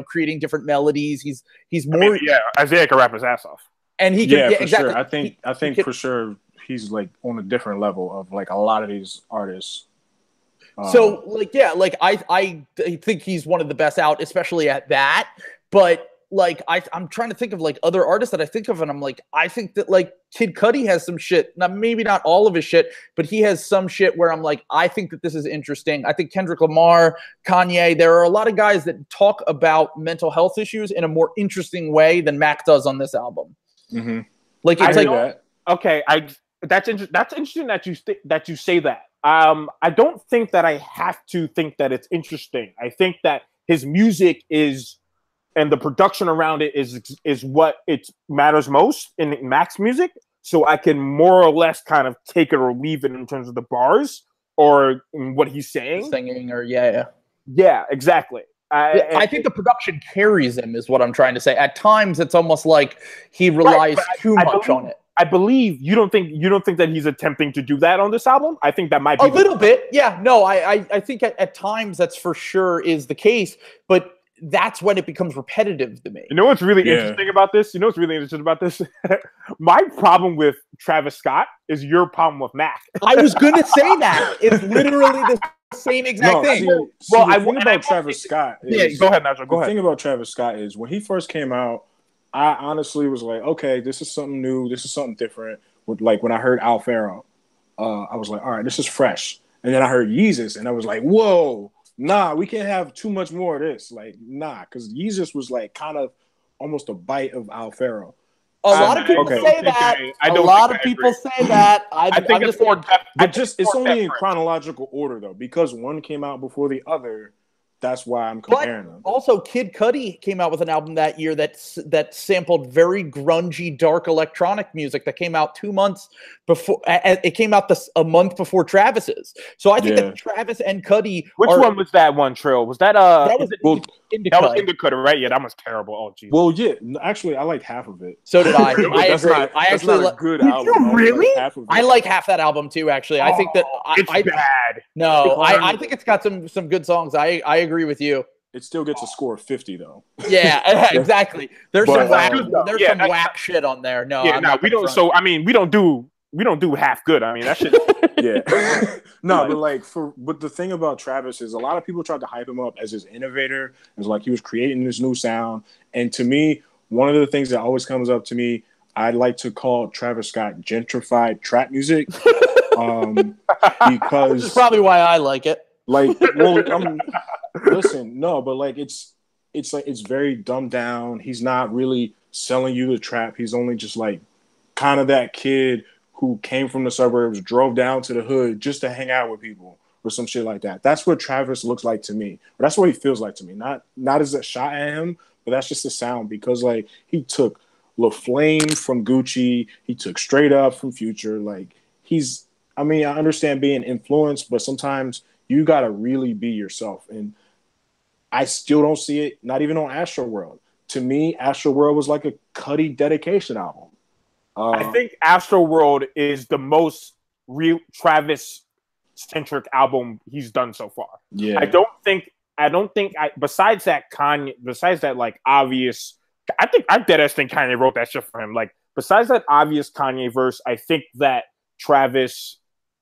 creating different melodies. He's more. Isaiah can rap his ass off. And he can, for exactly. sure. I think for sure he's like on a different level of like a lot of these artists. So I think he's one of the best out, especially at that. But like I'm trying to think of like other artists that I think of, and I'm like, I think that like Kid Cudi has some shit. Now, maybe not all of his shit, but he has some shit where I'm like, I think that this is interesting. I think Kendrick Lamar, Kanye, there are a lot of guys that talk about mental health issues in a more interesting way than Mac does on this album. Mm-hmm. Like it's like that. Okay, that's interesting that you say that. I don't think that I have to think that it's interesting. I think that his music is, and the production around it is what it matters most in Mac's music. So I can more or less kind of take it or leave it in terms of the bars or what he's saying. Singing or Yeah, exactly. I think the production carries him is what I'm trying to say. At times it's almost like he relies too much on it. I believe you don't think that he's attempting to do that on this album. I think that might be a little bit. Yeah, no, I think at times that's for sure is the case, but that's when it becomes repetitive to me. You know what's really interesting about this? My problem with Travis Scott is your problem with Mac. I was gonna say that. It's literally the same exact thing. The thing about Travis Scott is, go ahead, Nigel. The thing about Travis Scott is when he first came out, I honestly was like, okay, this is something new. This is something different. Like when I heard Al Faro, I was like, all right, this is fresh. And then I heard Yeezus, and I was like, whoa. Nah, we can't have too much more of this. Like, nah, because Yeezus was like kind of almost a bite of Al Faro. A lot of people say that. A lot of people say that. I think it's more. It's only in chronological order though, because one came out before the other. That's why I'm comparing them. Also, Kid Cudi came out with an album that year that sampled very grungy, dark electronic music that came out 2 months before. It came out a month before Travis's. So I think that Travis and Cudi. Which one was that one, Trill? Was that that was Indica, right? Yeah, that was terrible. Oh, geez. Well, yeah. Actually, I liked half of it. So did I. I agree. I actually like a good album. Really? I like half that album too. Actually, I think that it's bad. No, I think it's got some good songs. I agree with you. It still gets a score of 50 though. Yeah, exactly. There's some whack shit on there. No, we don't. So I mean, we don't do half good. I mean, that shit. Yeah. No, but the thing about Travis is a lot of people tried to hype him up as his innovator. It was like he was creating this new sound. And to me, one of the things that always comes up to me, I'd like to call Travis Scott gentrified trap music. Because that's probably why I like it. Like, well, listen, no, but like it's like it's very dumbed down. He's not really selling you the trap. He's only just like kind of that kid who came from the suburbs, drove down to the hood just to hang out with people or some shit like that. That's what Travis looks like to me. Or that's what he feels like to me. Not as a shot at him, but that's just the sound because like he took La Flame from Gucci, he took Straight Up from Future. Like I understand being influenced, but sometimes you gotta really be yourself. And I still don't see it, not even on Astroworld. To me, Astroworld was like a Cudi dedication album. I think Astroworld is the most real Travis-centric album he's done so far. Yeah. I don't think besides that like obvious, I deadass think Kanye wrote that shit for him. Like besides that obvious Kanye verse, I think that Travis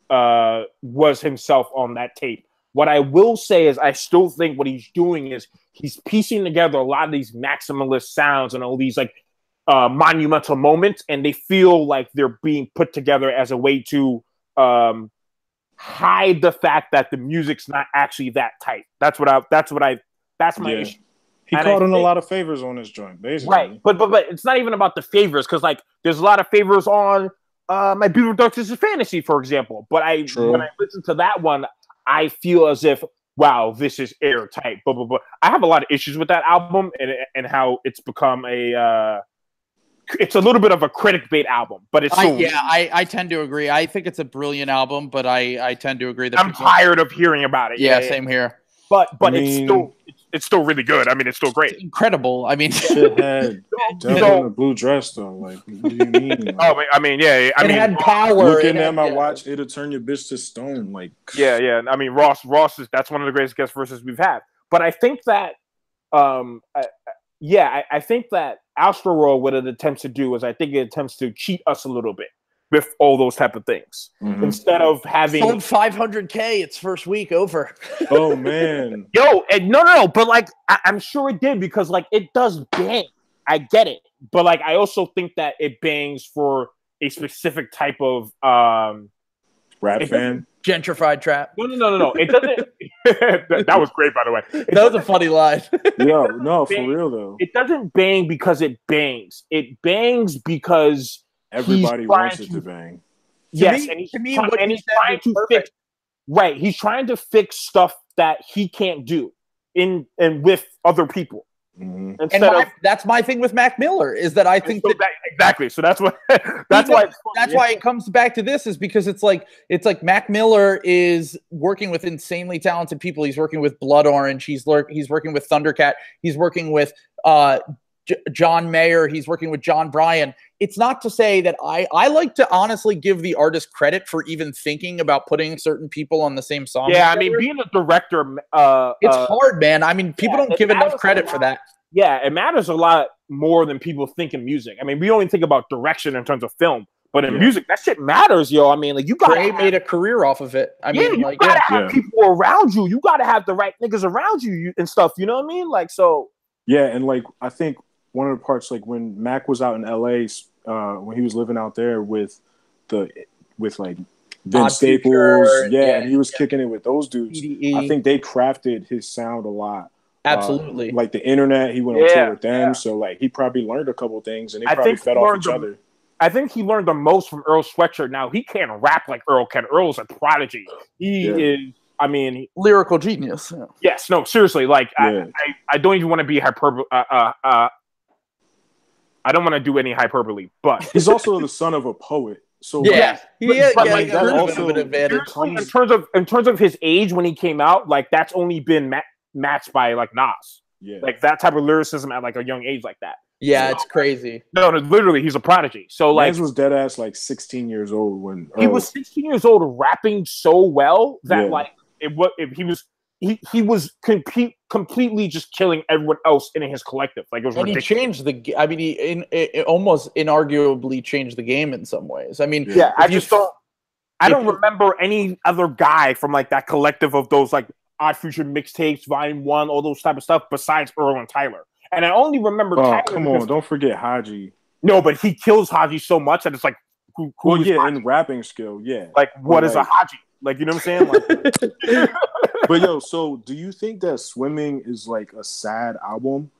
was himself on that tape. What I will say is I still think what he's doing is he's piecing together a lot of these maximalist sounds and all these like monumental moments, and they feel like they're being put together as a way to hide the fact that the music's not actually that tight. That's my issue. He called in a lot of favors on this joint, basically. Right, but it's not even about the favors because like there's a lot of favors on My Beautiful Dark Twisted Fantasy, for example. But when I listen to that one, I feel as if, wow, this is airtight. Blah, blah, blah. I have a lot of issues with that album and how it's become it's a little bit of a critic bait album, but it's I tend to agree. I think it's a brilliant album, but I tend to agree that I'm tired of hearing about it. Yeah, same here. But it's it's still really good. I mean, it's still great. Incredible. I mean, Shit had Devil in a blue dress though. Like, what do you mean? Like, Oh, I mean, yeah. I it mean, had power. looking It at had- my yeah. watch, it'll turn your bitch to stone. Like, yeah. I mean, Ross that's one of the greatest guest verses we've had. But I think that, I think that Astro World, what it attempts to do is, I think it attempts to cheat us a little bit with all those type of things. mhm. Instead of having Sold 500K its first week over. Oh man, and no, but like I'm sure it did because like it does bang. I get it, but like I also think that it bangs for a specific type of rap fan. Gentrified trap. No. It doesn't. that was great, by the way. That was a funny line. Yo, no, for real though. It doesn't bang because it bangs. It bangs because Everybody he's wants trying it to bang. yes, me- and he's to me, trying, what and he he's said trying was to perfect. fix. Right, he's trying to fix stuff that he can't do in and with other people. Mhm. And Instead of that's my thing with Mac Miller is that I think so that exactly. So that's what. That's why. That's why it comes back to this is because it's like Mac Miller is working with insanely talented people. He's working with Blood Orange. He's working with Thundercat. He's working with John Mayer. He's working with John Bryan. It's not to say that I like to honestly give the artist credit for even thinking about putting certain people on the same song. Yeah, I together. mean, being a director, it's hard, man. I mean, people don't it give enough matters a credit for lot. that. Yeah, it matters a lot more than people think in music. I mean, we only think about direction in terms of film, but in Yeah. music, that shit matters, yo. I mean, like you got Trey made a career off of it. I mean, you like, gotta yeah. have people around you. You gotta have the right niggas around you and stuff. You know what I mean? Like, so Yeah, and like I think one of the parts, like when Mac was out in LA, when he was living out there with like Vince Odd Staples, Future, yeah, and he was kicking it with those dudes. PDE. I think they crafted his sound a lot. Absolutely. Like the internet, he went on Yeah, tour with them, yeah. so like he probably learned a couple things, and they I probably think fed he off learned each the- other. I think he learned the most from Earl Sweatshirt. Now he can't rap like Earl can. Earl's a prodigy. He Yeah. is. I mean, Lyrical genius. Yeah. yes, no, seriously. Like, Yeah. I don't even want to be hyperbole. I don't want to do any hyperbole, but He's also the son of a poet, so Yeah, but yeah, like, yeah, that a little also- bit of an advantage. seriously, in terms of his age when he came out, like that's only been matched by like Nas, yeah. like that type of lyricism at like a young age like that. Yeah, it's crazy. No, literally, he's a prodigy. So like, Mans was dead ass like 16 years old when he was 16 years old, rapping so well that Yeah. like he was completely just killing everyone else in his collective. Like it was And he ridiculous. changed the. I mean, he almost inarguably changed the game in some ways. I mean, Yeah, I if you just don't. I if don't you- remember any other guy from like that collective of those like Odd Future mixtapes, Volume 1, all those type of stuff besides Earl and Tyler. And I only remember Oh, Tyler come because- on! Don't forget Haji. No, but he kills Haji so much that it's like, who Well, is yeah, Haji? in rapping skill, yeah. Like, what But, is like- a Haji? Like, you know what I'm saying? Like, But yo, so do you think that Swimming is like a sad album?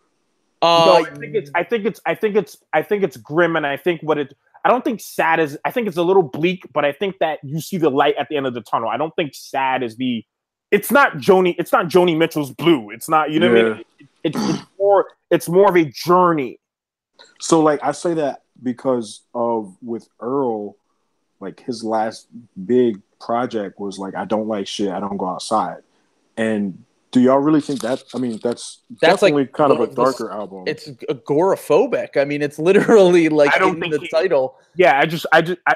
no, I think it's grim, and I think I don't think sad is. I think it's a little bleak, but I think that you see the light at the end of the tunnel. I don't think sad is the. It's not Joni Mitchell's Blue. It's not. You know what I mean? It's more of a journey. So like I say that because of with Earl, like his last big project was like I don't like shit, I don't go outside. And do y'all really think that? I mean, that's definitely like kind of one a of the- darker album. it's agoraphobic. I mean, it's literally like I don't in think the he- title. Yeah,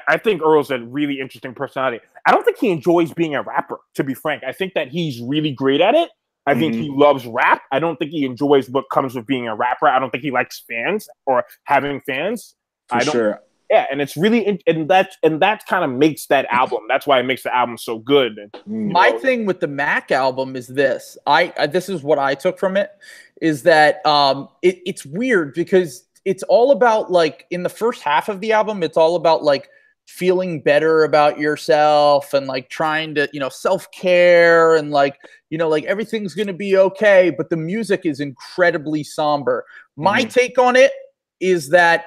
I think Earl's a really interesting personality. I don't think he enjoys being a rapper, to be frank. I think that he's really great at it. I think he loves rap. I don't think he enjoys what comes with being a rapper. I don't think he likes fans or having fans. For I don't. sure. Yeah, and it's really and that kind of makes that album. That's why it makes the album so good. My thing with the Mac album is this. This is what I took from it is that it's weird because it's all about like in the first half of the album, it's all about like feeling better about yourself and like trying to, self-care and like, like everything's going to be okay. But the music is incredibly somber. My take on it is that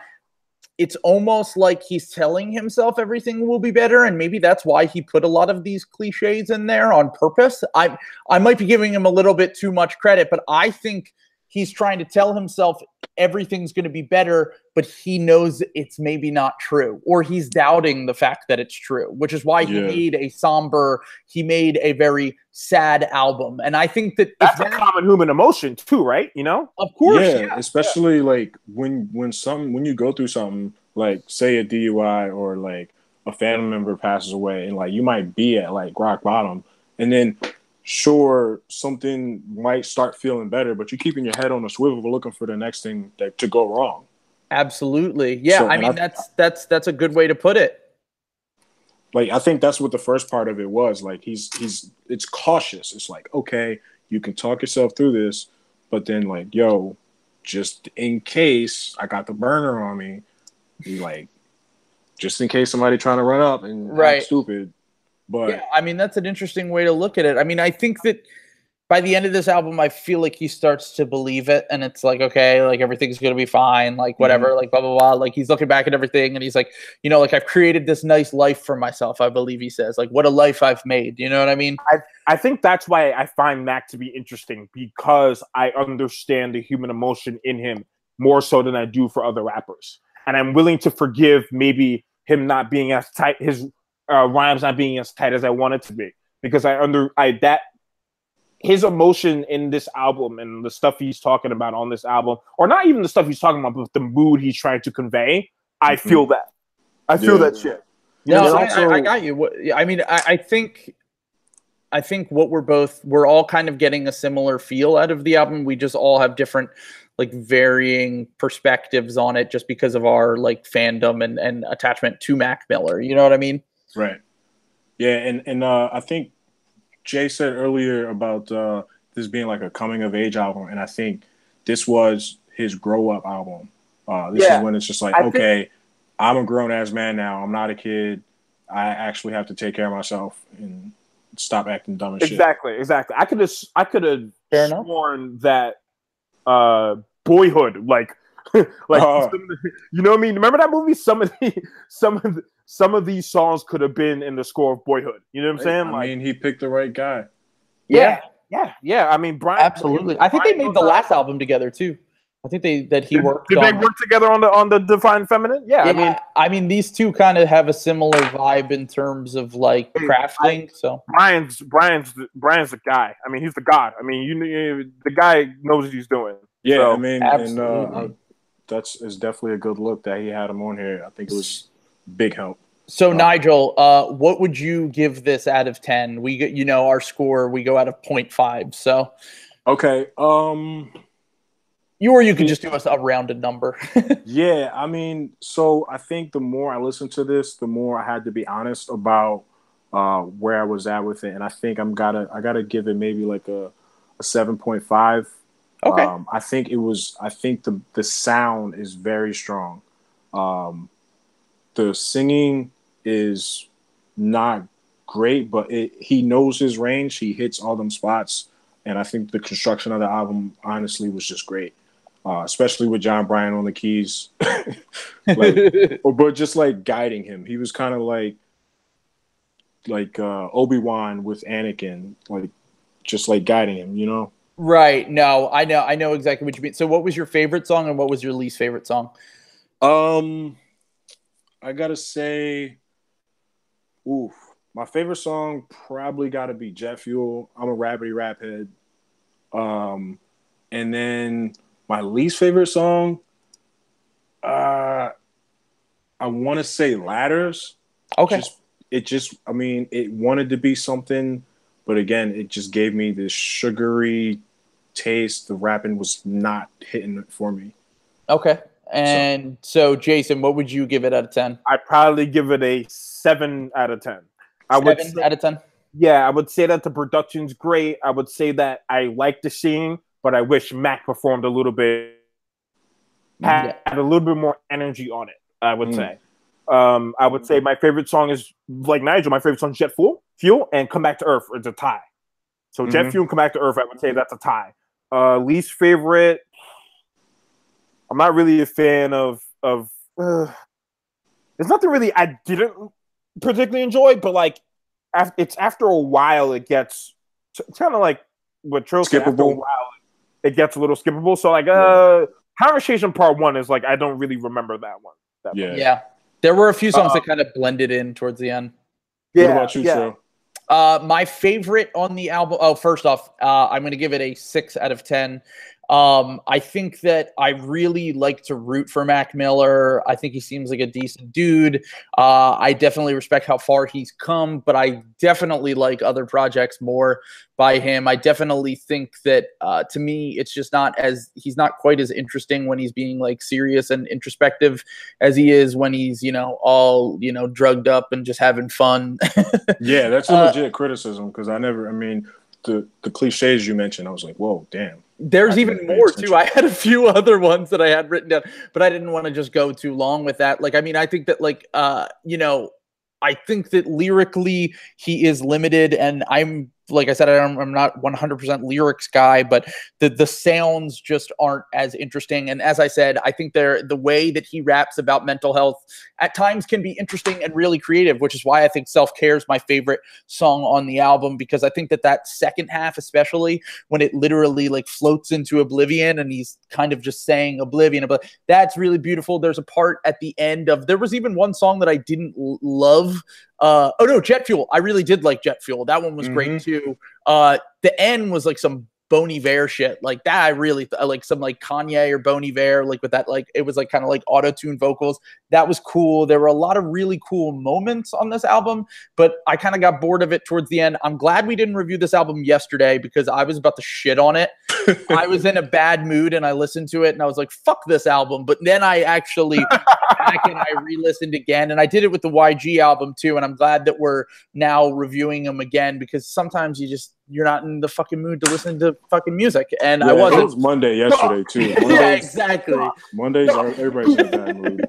it's almost like he's telling himself everything will be better. And maybe that's why he put a lot of these cliches in there on purpose. I might be giving him a little bit too much credit, but I think he's trying to tell himself everything's going to be better, but he knows it's maybe not true, or he's doubting the fact that it's true, which is why he made a very sad album. And I think that's a common human emotion too, right? You know, of course, especially like when you go through something like, say, a DUI or like a family member passes away, and like you might be at like rock bottom, and then sure, something might start feeling better, but you're keeping your head on a swivel looking for the next thing to go wrong. Absolutely. Yeah, so, I mean, that's a good way to put it. Like, I think that's what the first part of it was. Like, it's cautious. It's like, okay, you can talk yourself through this, but then like, yo, just in case I got the burner on me, like, just in case somebody trying to run up and act stupid. But yeah, I mean, that's an interesting way to look at it. I mean, I think that by the end of this album, I feel like he starts to believe it, and it's like, okay, like everything's gonna be fine, like whatever, like blah blah blah. Like he's looking back at everything, and he's like, you know, like I've created this nice life for myself. I believe he says, like, what a life I've made. You know what I mean? I think that's why I find Mac to be interesting, because I understand the human emotion in him more so than I do for other rappers, and I'm willing to forgive maybe him not being as tight, his rhymes not being as tight as I want it to be, because his emotion in this album and the stuff he's talking about on this album, or not even the stuff he's talking about, but the mood he's trying to convey, I feel that. I feel that shit. I got you. I mean, I think what we're all kind of getting a similar feel out of the album. We just all have different, like, varying perspectives on it, just because of our like fandom and attachment to Mac Miller. You know what I mean? Right. Yeah, and I think Jay said earlier about this being like a coming of age album, and I think this was his grow up album. This is when it's just like, I'm a grown ass man now. I'm not a kid. I actually have to take care of myself and stop acting dumb as shit. Exactly. I could have sworn that Boyhood, like you know what I mean? Remember that movie? Some of these songs could have been in the score of Boyhood. You know what I'm saying? I mean, he picked the right guy. Yeah. I mean, Brian. Absolutely. I think they made the last album together too. I think he worked. Did they work together on the Divine Feminine? Yeah. I mean, these two kind of have a similar vibe in terms of like crafting. So Brian's the guy. I mean, he's the god. I mean, the guy knows what he's doing. Yeah, so, I mean, absolutely. And it's definitely a good look that he had him on here. I think it was big help. So Nigel, what would you give this out of 10? We get, you know, our score, we go out of 0.5. So okay, you can just give us a rounded number. Yeah, I mean, so I think the more I listened to this, the more I had to be honest about where I was at with it, and I think I gotta give it maybe like a 7.5. Okay. I think the sound is very strong. The singing is not great, but he knows his range. He hits all them spots, and I think the construction of the album honestly was just great, especially with John Bryan on the keys, but just like guiding him. He was kind of like Obi-Wan with Anakin, like just like guiding him, you know. Right. No, I know exactly what you mean. So what was your favorite song and what was your least favorite song? I gotta say, my favorite song probably gotta be Jet Fuel. I'm a rapidy rap head. And then my least favorite song, I want to say Ladders. Okay. It wanted to be something, but again, it just gave me this sugary taste. The rapping was not hitting it for me. Okay. And so Jason, what would you give it out of 10? I'd probably give it a 7 out of 10. 7 out of 10? Yeah, I would say that the production's great. I would say that I like the singing, but I wish Mac performed a little bit, had a little bit more energy on it, I would say. I would say my favorite song is, like Nigel, my favorite song is Jet Fuel, and Come Back to Earth. It's a tie. So Jet Fuel and Come Back to Earth, I would say that's a tie. Least favorite, I'm not really a fan of there's nothing really I didn't particularly enjoy, but like it's after a while it gets kind of like what Trill said, after a while it gets a little skippable. So like Conversation Part 1 is like I don't really remember that one. Yeah. There were a few songs that kind of blended in towards the end. What about you, Trill? My favorite on the album. Oh, first off, I'm going to give it a 6 out of 10. I think that I really like to root for Mac Miller. I think he seems like a decent dude. I definitely respect how far he's come, but I definitely like other projects more by him. I definitely think that to me, it's just he's not quite as interesting when he's being like serious and introspective as he is when he's, all, drugged up and just having fun. Yeah, that's a legit criticism because the cliches you mentioned, I was like, whoa, damn. There's even more too. I had a few other ones that I had written down, but I didn't want to just go too long with that. I think that I think that lyrically he is limited, and like I said, I'm not 100% lyrics guy, but the sounds just aren't as interesting. And as I said, I think the way that he raps about mental health at times can be interesting and really creative, which is why I think Self-Care is my favorite song on the album, because I think that second half, especially when it literally like floats into oblivion and he's kind of just saying oblivion, but that's really beautiful. There's a part at the end there was even one song that I didn't love. Jet Fuel. I really did like Jet Fuel. That one was great too. The end was like some Bon Iver shit like that. I really like some like Kanye or Bon Iver, like with that, like it was like kind of like auto-tune vocals. That was cool. There were a lot of really cool moments on this album, but I kind of got bored of it towards the end. I'm glad we didn't review this album yesterday because I was about to shit on it. I was in a bad mood and I listened to it and I was like, fuck this album. But then I actually back and I re-listened again, and I did it with the YG album too. And I'm glad that we're now reviewing them again, because sometimes you're not in the fucking mood to listen to fucking music. And I wasn't. It was Monday yesterday too. Yeah, exactly. Mondays, everybody's in a bad mood.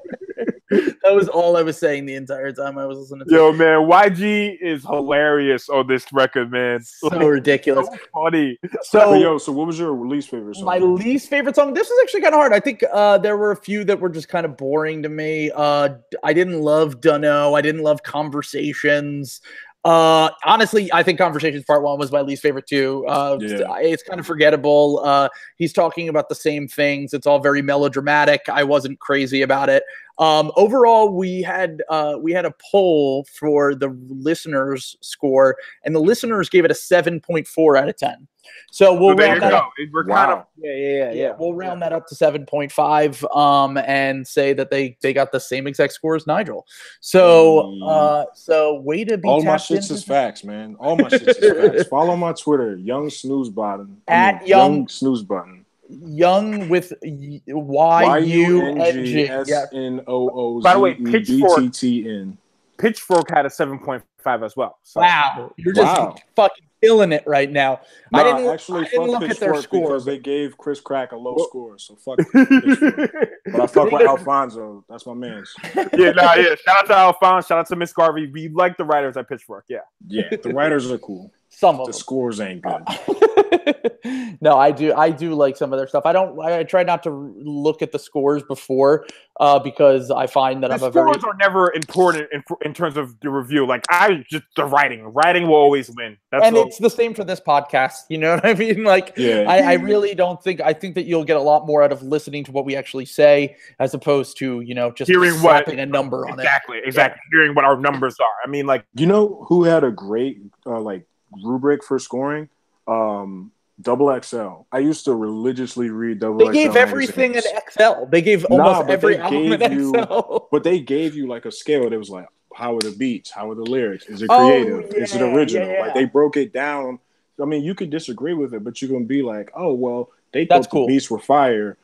That was all I was saying the entire time I was listening to Yo, man, YG is hilarious on this record, man. So ridiculous. So funny. So what was your least favorite song? My least favorite song? This is actually kind of hard. I think there were a few that were just kind of boring to me. I didn't love Dunno. I didn't love Conversations. Honestly, I think Conversations Part 1 was my least favorite too. It's kind of forgettable. He's talking about the same things. It's all very melodramatic. I wasn't crazy about it. Overall, we had a poll for the listeners' score, and the listeners gave it a 7.4 out of 10. So we'll round that up. We're kind of We'll round that up to 7.5, and say that they got the same exact score as Nigel. So way to be all my shits is facts, man. All my shits is facts. Follow my Twitter, Young Snooze Button. At Young Snooze Button. Young with YUNGSNOOZ. By the way, Pitchfork had a 7.5 as well. So. Wow, you're just fucking killing it right now. No, I didn't look at their score because they gave Chris Crack a low score. So fuck Pitchfork. But I fuck with Alfonso. That's my man. Shout out to Alfonso. Shout out to Miss Garvey. We like the writers at Pitchfork. Yeah, the writers are cool. Some of the scores ain't good. No, I do like some of their stuff. I try not to look at the scores before because I find that the scores are never important in terms of the review. Like the writing will always win. It's the same for this podcast. You know what I mean? Like, I really don't think. I think that you'll get a lot more out of listening to what we actually say as opposed to just hearing slapping a number on it. Exactly. Hearing what our numbers are. I mean, like, who had a great rubric for scoring? Double XL. I used to religiously read Double XL. They gave everything in XL. They gave almost every album in XL. But they gave you like a scale that was like, how are the beats? How are the lyrics? Is it creative? Is it original? Like they broke it down. I mean, you could disagree with it, but you're gonna be like, oh well, they thought the beats were fire,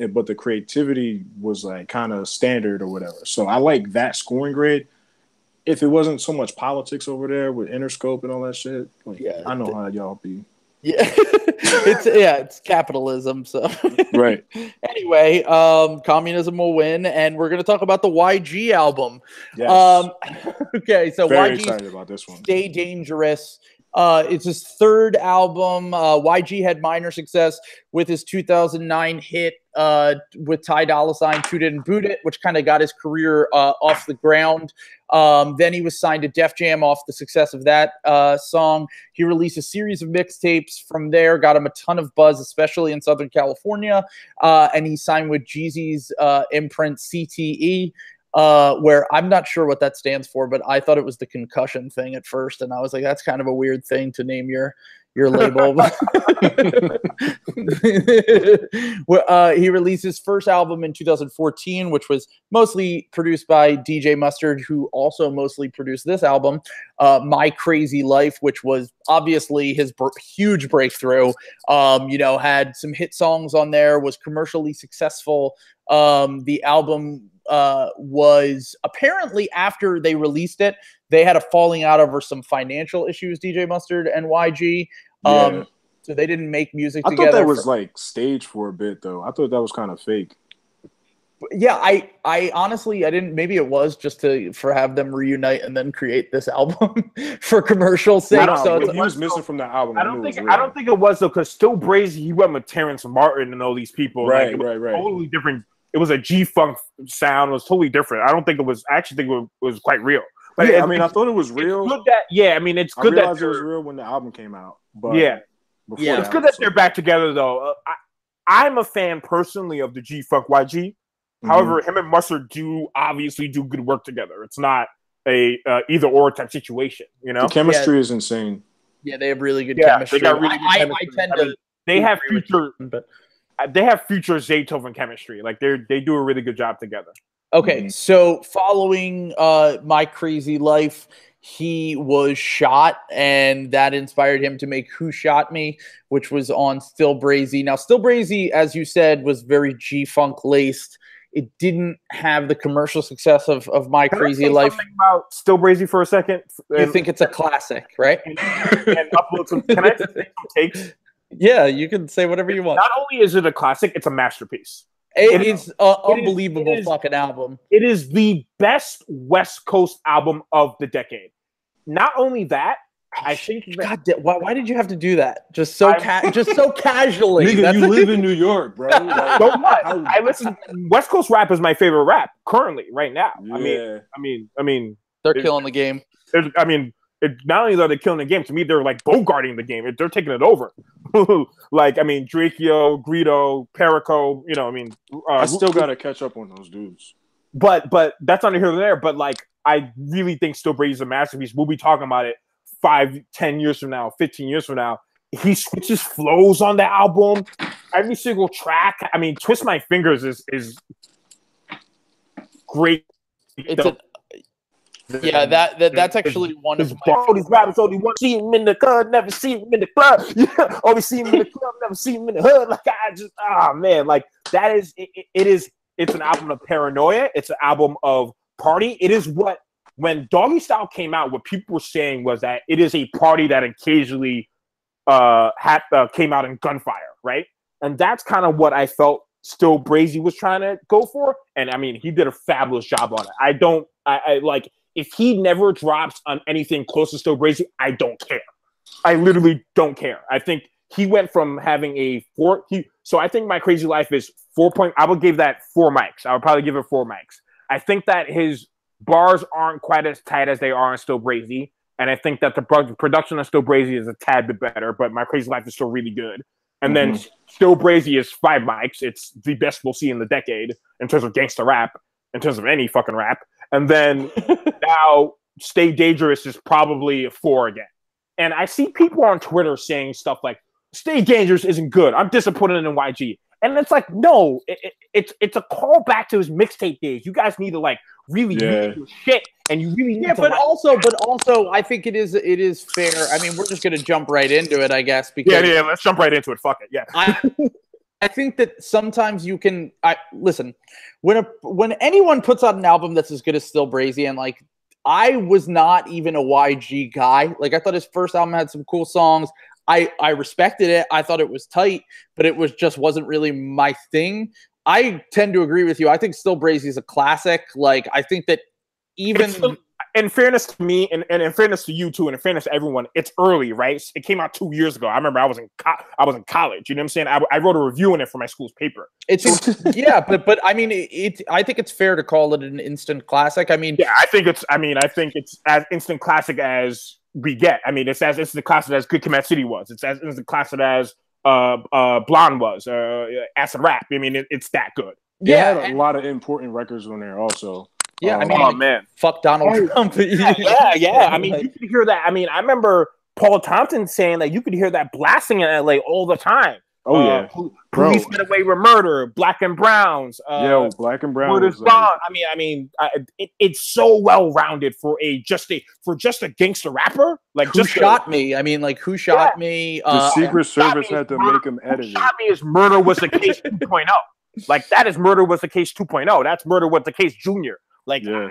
but the creativity was like kind of standard or whatever. So I like that scoring grade. If it wasn't so much politics over there with Interscope and all that shit, I know how y'all be. Yeah, it's capitalism. So right. Anyway, communism will win, and we're gonna talk about the YG album. Yes. Okay, so very YG excited about this one. Stay Dangerous. It's his third album. YG had minor success with his 2009 hit with Ty Dolla $ign, Toot It and Boot It, which kind of got his career off the ground. Then he was signed to Def Jam off the success of that song. He released a series of mixtapes from there, got him a ton of buzz, especially in Southern California. And he signed with Jeezy's imprint CTE. Where I'm not sure what that stands for, but I thought it was the concussion thing at first, and I was like, that's kind of a weird thing to name your label. He released his first album in 2014, which was mostly produced by DJ Mustard, who also mostly produced this album, My Crazy Life, which was obviously his huge breakthrough. Had some hit songs on there, was commercially successful. The album was apparently, after they released it, they had a falling out over some financial issues, DJ Mustard and YG. So they didn't make music together. I thought that was like staged for a bit, though. I thought that was kind of fake. Yeah, I honestly, I didn't. Maybe it was just for have them reunite and then create this album for commercial sake. So he was missing from the album. I don't think it was though, because Still Brazy, he went with Terrence Martin and all these people. Right. Totally different. It was a G-Funk sound. It was totally different. I actually think it was quite real. But yeah, I thought it was real. It's good I realized it was real when the album came out. But it's good that they're back together, though. I'm a fan personally of the G-Funk YG. However, him and Mustard obviously do good work together. It's not a either or type situation, The chemistry is insane. Yeah, they have really good chemistry. They got really good chemistry. They have future, they have future Zaytoven chemistry. Like they do a really good job together. Okay, so following My Crazy Life, he was shot, and that inspired him to make Who Shot Me, which was on Still Brazy. Now, Still Brazy, as you said, was very G-Funk laced. It didn't have the commercial success of My Crazy Life. Something about Still Brazy for a second? You think it's a classic, right? And upload some. Can I take some takes? Yeah, you can say whatever you want. Not only is it a classic, it's a masterpiece. It is an unbelievable fucking album. It is the best West Coast album of the decade. Not only that, I think God, why did you have to do that? Just so casually. Nigga, you live in New York, bro. Like, don't lie. I listen. West Coast rap is my favorite rap currently, right now. Yeah. I mean, they're killing the game. Not only are they killing the game, to me, they're like bogarting the game. They're taking it over. Drakeo, Greedo, Perico. I still gotta catch up on those dudes. But that's not here or there. But I really think Still Brazy is a masterpiece. We'll be talking about it 5, 10 years from now, 15 years from now. He switches flows on the album. Every single track. Twist My Fingers is great. That's actually one of all these rappers only want to see him in the club, never see him in the club. Yeah, always see him in the club, never see him in the hood. That is it. It's an album of paranoia. It's an album of party. It is what, when Doggy Style came out, what people were saying was that it is a party that occasionally came out in gunfire, right? And that's kind of what I felt Still Brazy was trying to go for. And he did a fabulous job on it. I if he never drops on anything close to Still Brazy, I don't care. I literally don't care. I think he went from having a 4. So I think My Crazy Life is 4 point. I would give that 4 mics. I would probably give it 4 mics. I think that his bars aren't quite as tight as they are in Still Brazy, and I think that the production of Still Brazy is a tad bit better. But My Crazy Life is still really good. And then Still Brazy is 5 mics. It's the best we'll see in the decade in terms of gangsta rap, in terms of any fucking rap. And then now Stay Dangerous is probably a 4 again. And I see people on Twitter saying stuff like, Stay Dangerous isn't good. I'm disappointed in YG. And it's like, no, it's a call back to his mixtape days. You guys need to really do your shit, and you really need to. But also, I think it is fair. We're just gonna jump right into it, I guess. Because let's jump right into it. Fuck it. Yeah. I think that sometimes you can. Listen, when anyone puts out an album that's as good as Still Brazy, and I was not even a YG guy. I thought his first album had some cool songs. I respected it. I thought it was tight, but it wasn't really my thing. I tend to agree with you. I think Still Brazy is a classic. I think that even in fairness to me, and in fairness to you too, and in fairness to everyone, it's early, right? It came out 2 years ago. I remember I was in college. You know what I'm saying? I wrote a review in it for my school's paper. It's yeah, but I mean, I think it's fair to call it an instant classic. I mean, yeah, I think it's as instant classic as we get. I mean, it's as instant classic as Good Kid, City was. It's as instant classic as Blonde was. Acid Rap. I mean, it's that good. Yeah, it had a lot of important records on there also. Yeah, I mean, man, fuck Donald Trump. yeah. I mean, you could hear that. I mean, I remember Paul Thompson saying that you could hear that blasting in LA all the time. Oh yeah, Police Get Away with Murder, Black and Browns. Black and Brown. Murder's Gone. I mean, it's so well rounded for just a gangster rapper. Like, Who Shot Me? I mean, like, Who Shot Me? The Secret Service had to make him edit it. Who Shot Me is Murder Was the Case 2.0. Like, that is Murder Was the Case 2.0. That's Murder Was the Case Junior. Like, yeah.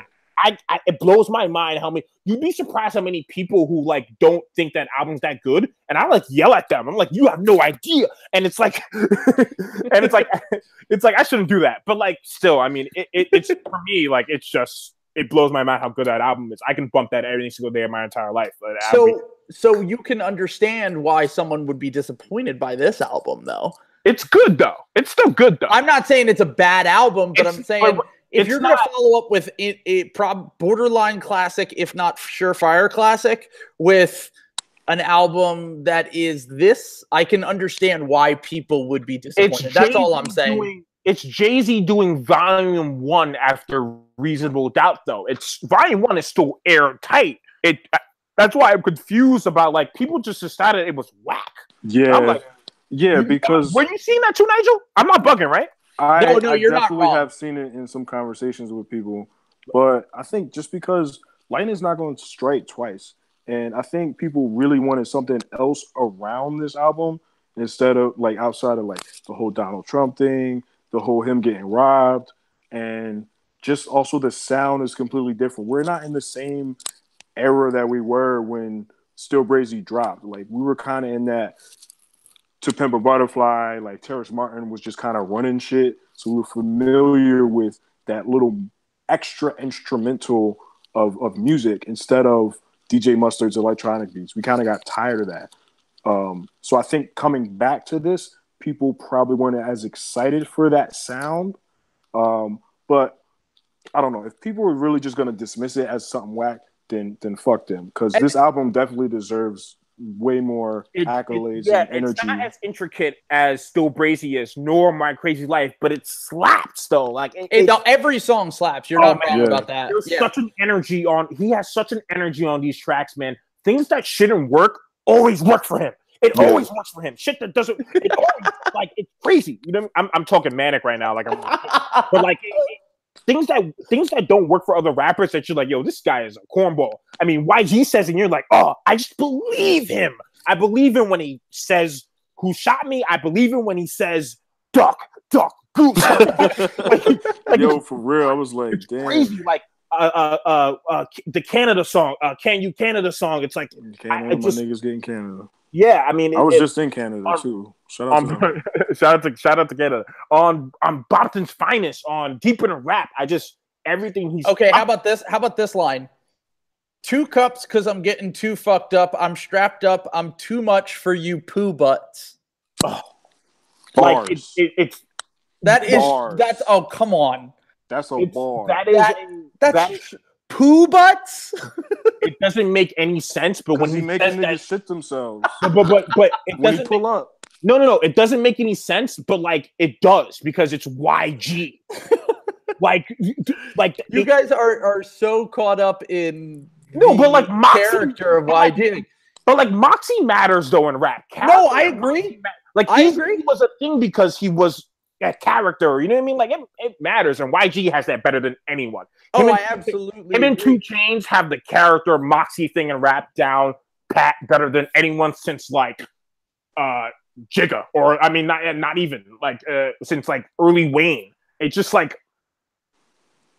It blows my mind how many. You'd be surprised how many people who like don't think that album's that good, and I like yell at them. I'm like, you have no idea, and it's like, it's like I shouldn't do that, but like still, I mean, it's for me like it blows my mind how good that album is. I can bump that every single day of my entire life. So you can understand why someone would be disappointed by this album, though. It's good though. It's still good though. I'm not saying it's a bad album, but I'm saying. If you're going to follow up with a borderline classic, if not surefire classic, with an album that is this, I can understand why people would be disappointed. That's all I'm saying. It's Jay-Z doing Volume 1 after Reasonable Doubt, though. Volume 1 is still airtight. That's why I'm confused about, like, people just decided it was whack. Yeah. I'm like, because... Were you seeing that too, Nigel? I'm not bugging, right? I definitely have seen it in some conversations with people, but I think just because lightning's not going to strike twice, and I think people really wanted something else around this album instead of like outside of like the whole Donald Trump thing, the whole him getting robbed, and just also the sound is completely different. We're not in the same era that we were when Still Brazy dropped. Like we were kind of in that. To Pimp a Butterfly, like Terrace Martin was just kind of running shit. So we were familiar with that little extra instrumental of music instead of DJ Mustard's electronic beats. We kind of got tired of that. So I think coming back to this, people probably weren't as excited for that sound. But I don't know. If people were really just going to dismiss it as something whack, then fuck them. Because this album definitely deserves way more accolades and energy. It's not as intricate as Still Brazy is, nor My Crazy Life, but it slaps though. Like every song slaps. You're not wrong about that. There's such an energy on. He has such an energy on these tracks, man. Things that shouldn't work always work for him. It always works for him. Shit that doesn't. It always, like it's crazy. You know, I'm talking manic right now. Like but like. Things that don't work for other rappers that you're like, yo, this guy is a cornball. I mean, YG says, and you're like, oh, I just believe him. I believe him when he says, "Who shot me?" I believe him when he says, "Duck, goose." Yo, for real, I was like, damn. Crazy, like the Canada song, "Can You Canada" song. It's like, Canada, my niggas getting Canada. Yeah, I mean, I was just in Canada too. Shout out to them. shout out to Canada on Bopton's Finest, on Deeper Than Rap. Everything he's okay. How about this? How about this line? 2 cups because I'm getting too fucked up. I'm strapped up. I'm too much for you poo butts. Oh, like that's oh come on. That's a bar. That's poo butts. It doesn't make any sense, but when he making niggas shit themselves. But it when you pull up. No. It doesn't make any sense, but like it does because it's YG. like you guys are so caught up in but like Moxie, character of YG. But like Moxie matters though in rap. No, I agree. Like I agree. He was a thing because he was a character. You know what I mean? Like it matters, and YG has that better than anyone. I absolutely. Him and 2 Chainz have the character Moxie thing and rap down pat better than anyone since like Jigga, or I mean not even like since like early Wayne. It's just like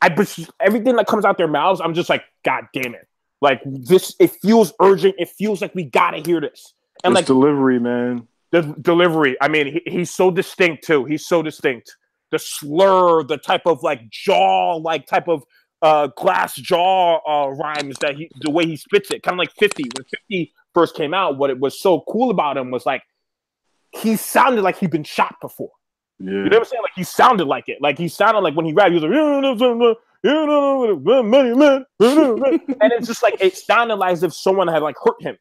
everything that comes out their mouths, I'm just like, God damn it. Like this, it feels urgent. It feels like we gotta hear this. And it's like delivery, man. The delivery. I mean, he's so distinct too. He's so distinct. The slur, the type of like jaw, like type of glass jaw rhymes that the way he spits it, kind of like 50. When 50 first came out, what it was so cool about him was like he sounded like he'd been shot before. Yeah. You know what I'm saying? Like he sounded like it. Like he sounded like when he rapped, he was like, and it's just like it sounded like as if someone had like hurt him.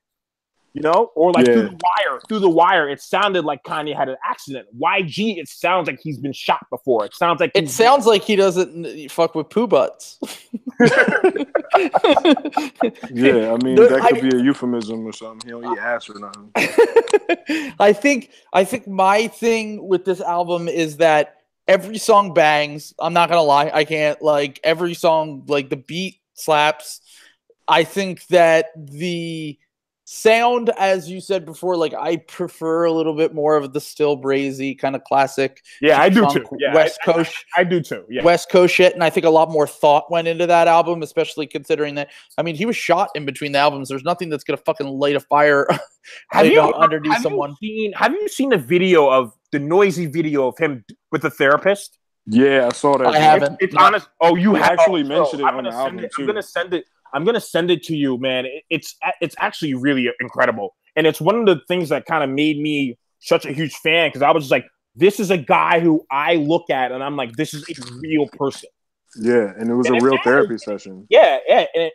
You know, or like through the wire, it sounded like Kanye had an accident. YG, it sounds like he's been shot before. It sounds like he doesn't fuck with poo butts. Yeah, I mean that could be a euphemism or something. He don't eat ass or nothing. I think my thing with this album is that every song bangs. I'm not gonna lie, I can't like every song, like the beat slaps. I think that the sound, as you said before, like I prefer a little bit more of the still brazy kind of classic. Yeah, I do too. Yeah, West Coast. I do too. Yeah. West Coast shit, and I think a lot more thought went into that album, especially considering that. I mean, he was shot in between the albums. There's nothing that's gonna fucking light a fire underneath someone. Have you seen the video of the noisy video of him with the therapist? Yeah, I saw that. I haven't. It's honest. Oh, you actually mentioned it on the album too. I'm gonna send it to you, man. It's actually really incredible, and it's one of the things that kind of made me such a huge fan because I was just like, this is a guy who I look at and I'm like, this is a real person. Yeah, and it was a real therapy session. Yeah,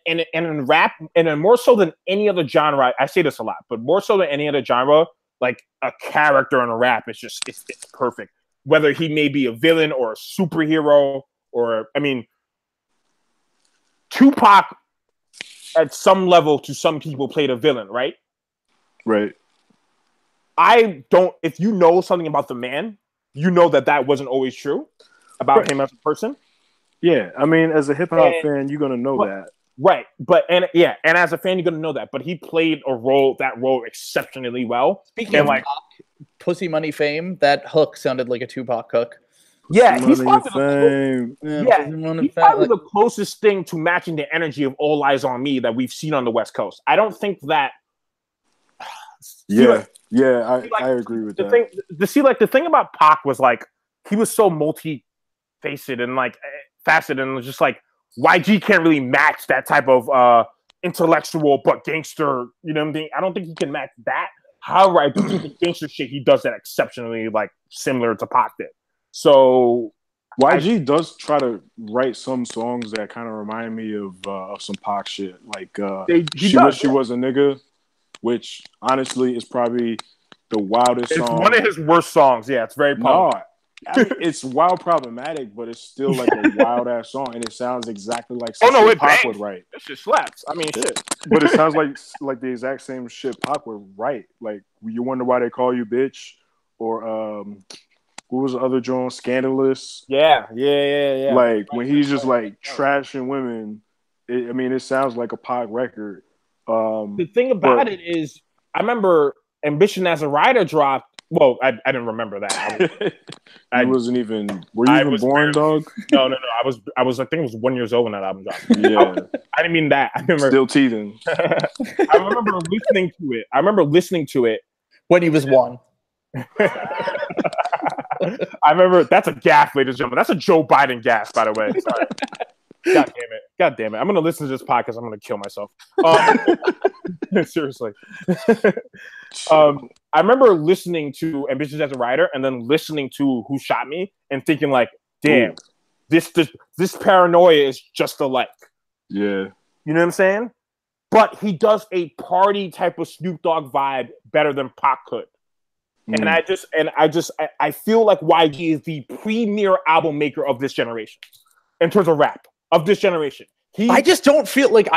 and in rap, and then more so than any other genre, I say this a lot, but more so than any other genre, like a character in a rap is just it's perfect. Whether he may be a villain or a superhero, or I mean, Tupac at some level to some people played a villain, right? Right. I don't. If you know something about the man, you know that wasn't always true about him as a person. Yeah, I mean, as a hip hop fan, you're gonna know that, right? And as a fan, you're gonna know that. But he played that role exceptionally well. Speaking of like Pussy Money Fame, that hook sounded like a Tupac hook. Yeah, he's probably the closest thing to matching the energy of All Eyes on Me that we've seen on the West Coast. I don't think that. I agree with that. The thing about Pac was like he was so multi-faceted and like faceted, and just like YG can't really match that type of intellectual but gangster. You know what I mean? I don't think he can match that. However, I do think the gangster shit he does that exceptionally like similar to Pac did. So YG does try to write some songs that kind of remind me of some Pac shit, like "She Wish She Was a Nigga," which honestly is probably the wildest song. It's one of his worst songs. Yeah, it's very I mean, it's wild problematic, but it's still like a wild ass song, and it sounds exactly like shit Pac would write. This shit slaps. I mean, shit. But it sounds like the exact same shit Pac would write. Like, you wonder why they call you bitch, or what was the other joint? Scandalous. Yeah. Like when he's just like trashing women. It sounds like a Pac record. The thing about it is, I remember Ambition as a Writer dropped. Well, I didn't remember that. I wasn't even. Were you even born, dog? No. I was. I think it was 1 year old when that album dropped. Yeah. I didn't mean that. I remember still teething. I remember listening to it when he was one. I remember that's a gaffe, ladies and gentlemen. That's a Joe Biden gaffe, by the way. Sorry. God damn it. I'm gonna listen to this podcast. I'm gonna kill myself. Seriously. I remember listening to Ambitious as a Writer and then listening to Who Shot Me and thinking like, damn, this paranoia is just alike. Yeah. You know what I'm saying? But he does a party type of Snoop Dogg vibe better than Pac could. And I feel like YG is the premier album maker of this generation in terms of rap of this generation. I just don't feel like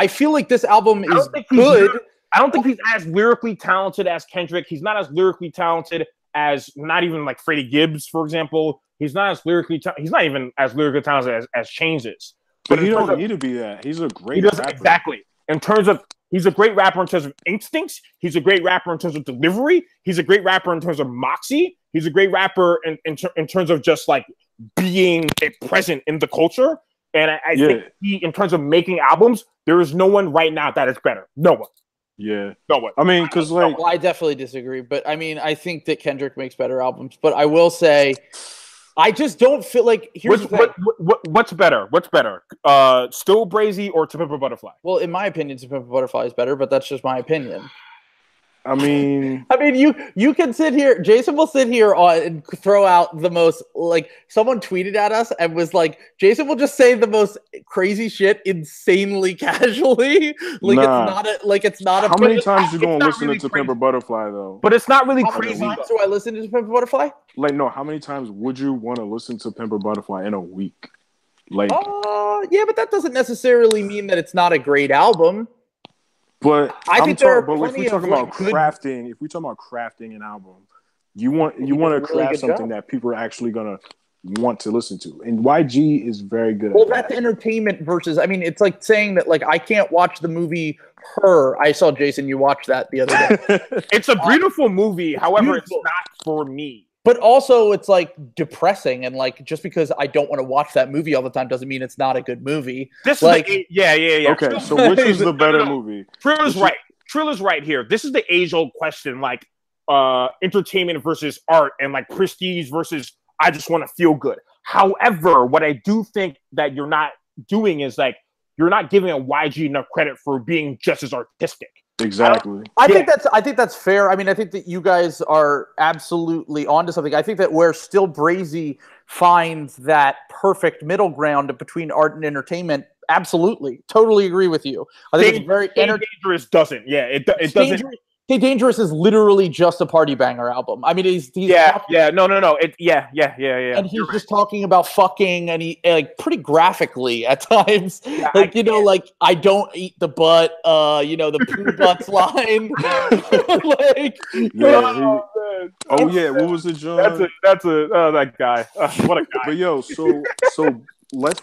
this album is good. I don't think he's as lyrically talented as Kendrick. He's not as lyrically talented as not even like Freddie Gibbs, for example. He's not even as lyrically talented as Chainz is. But he don't need to be that. He's a great rapper. Exactly. In terms of, he's a great rapper in terms of instincts. He's a great rapper in terms of delivery. He's a great rapper in terms of moxie. He's a great rapper in terms of just like being present in the culture. And I think in terms of making albums, there is no one right now that is better. No one. Yeah. No one. I mean, because I definitely disagree. But I mean, I think that Kendrick makes better albums. But I will say, I just don't feel like here's the thing. What's better? What's better? Still Brazy or To Pimp a Butterfly? Well, in my opinion, To Pimp a Butterfly is better, but that's just my opinion. I mean, you can sit here. Jason will sit here and throw out the most like someone tweeted at us and was like, Jason will just say the most crazy shit insanely casually. It's not a. How many times you gonna listen to Pimp a Butterfly though? But it's not really How crazy. many times do I listen to Pimp a Butterfly? Like, no. How many times would you want to listen to Pimp a Butterfly in a week? Like, yeah, but that doesn't necessarily mean that it's not a great album. But I think there are but if we're talking about crafting, if we're talking about crafting an album, you want to craft something that people are actually gonna want to listen to. And YG is very good at that. Well, that's entertainment versus. I mean, it's like saying that like I can't watch the movie Her. I saw Jason. You watched that the other day. It's a beautiful movie. However, it's not for me. But also, it's like depressing, and like just because I don't want to watch that movie all the time doesn't mean it's not a good movie. This like, is yeah. Okay, so which is the better movie? Triller's right. Triller's right here. This is the age-old question, like entertainment versus art, and like prestige versus I just want to feel good. However, what I do think that you're not doing is like you're not giving a YG enough credit for being just as artistic. Exactly. I think that's fair. I mean, I think that you guys are absolutely onto something. I think that where Still Brazy finds that perfect middle ground between art and entertainment, absolutely, totally agree with you. I think it's very Dangerous. Doesn't it doesn't. Stay Dangerous is literally just a party banger album. I mean, he's no. And he's just talking about fucking, and he like pretty graphically at times. Yeah, like like I don't eat the butt. The poo butts line. What was the John? That's that guy. What a guy. But so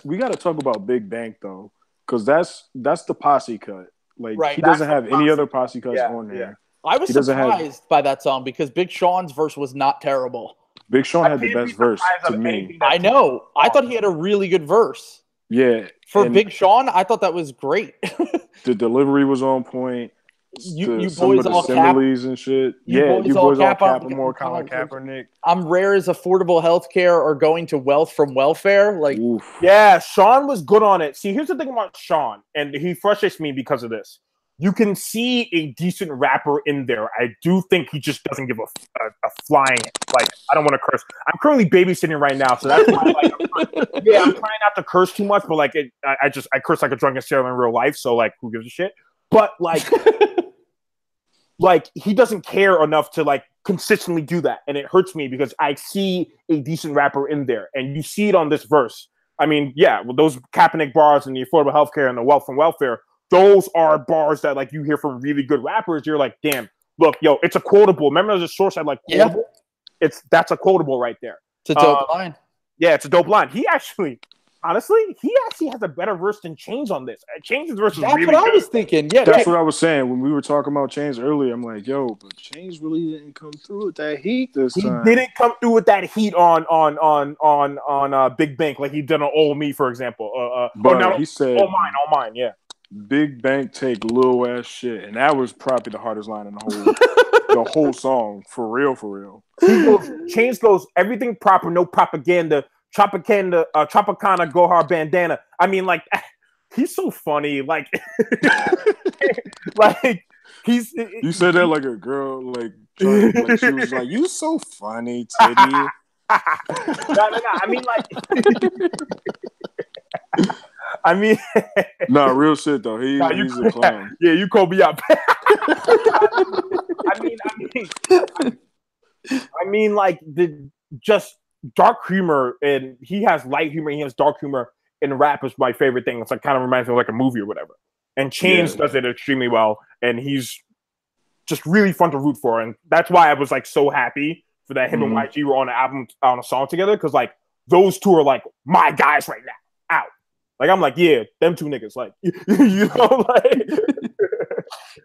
we got to talk about Big Bank though, because that's the posse cut. Like he doesn't have any other posse cuts on there. Yeah. I was surprised by that song because Big Sean's verse was not terrible. Big Sean had the best verse to me. I know. I thought he had a really good verse. Yeah. For Big Sean, I thought that was great. The delivery was on point. You some boys of the all similes and shit. You boys all cap. I'm more Colin Kaepernick. I'm rare as affordable healthcare or going to wealth from welfare. Like, oof. Yeah, Sean was good on it. See, here's the thing about Sean, and he frustrates me because of this. You can see a decent rapper in there. I do think he just doesn't give a flying. Like, I don't want to curse. I'm currently babysitting right now, so that's why. I'm trying not to curse too much, but like, I curse like a drunken sailor in real life. So like, who gives a shit? But like, like he doesn't care enough to like consistently do that, and it hurts me because I see a decent rapper in there, and you see it on this verse. I mean, yeah, well, those Kaepernick bars and the affordable healthcare and the wealth from welfare. Those are bars that like you hear from really good rappers. You're like, damn, look, it's a quotable. Remember there's a source I like quotable? Yeah. That's a quotable right there. It's a dope line. Yeah, it's a dope line. He actually has a better verse than Chainz on this. Chainz's verse is really good. That's what I was thinking. Yeah, that's what I was saying when we were talking about Chainz earlier. I'm like, but Chainz really didn't come through with that heat this time. He didn't come through with that heat on Big Bank like he did on Old Me, for example. He said, All mine, yeah. Big Bank take little ass shit, and that was probably the hardest line in the whole song, for real. Chainz goes everything proper, no propaganda. Tropicana, go hard bandana. I mean, like he's so funny. Like, like he's. You said that like a girl, like she was like, "You so funny, Titty." No. I mean, like. I mean, real shit though. He's a clown. Yeah, you call me up. I mean, like just dark humor, and he has light humor. He has dark humor in rap is my favorite thing. It's like kind of reminds me of like a movie or whatever. And Chainz does it extremely well, and he's just really fun to root for, and that's why I was like so happy for that him and YG were on an album on a song together because like those two are like my guys right now. Out. Like, I'm like, yeah, them two niggas, like, you know, like.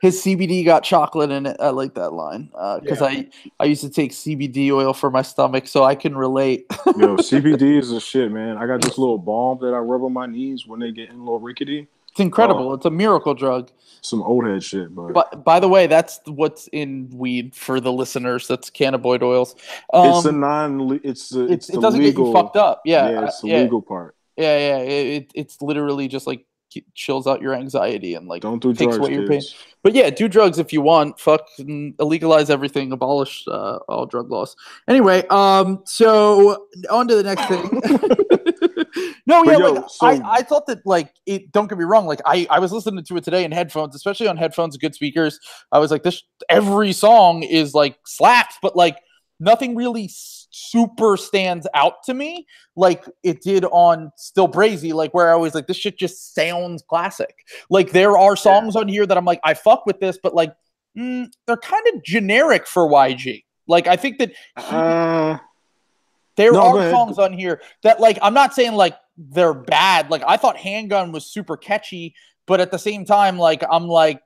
His CBD got chocolate in it. I like that line. Because I used to take CBD oil for my stomach, so I can relate. Yo, CBD is a shit, man. I got this little balm that I rub on my knees when they get a little rickety. It's incredible. It's a miracle drug. Some old head shit, but by the way, that's what's in weed for the listeners. That's cannabinoid oils. It's a non. It's the it doesn't legal, get you fucked up. Yeah, it's the legal part. Yeah. It's literally just like chills out your anxiety and like don't do takes drugs, away your pain. kids. But yeah, do drugs if you want. Fuck, legalize everything. Abolish all drug laws. Anyway, so on to the next thing. No, yeah, like, I thought that like it. Don't get me wrong. Like I was listening to it today in headphones, especially on headphones, good speakers. I was like, this every song is like slaps, but like nothing really super stands out to me like it did on Still Brazy, like where I was like, this shit just sounds classic. Like there are songs on here that I'm like, I fuck with this, but like they're kind of generic for YG. Like I think that there are songs on here that like I'm not saying like they're bad. Like I thought Handgun was super catchy, but at the same time, like I'm like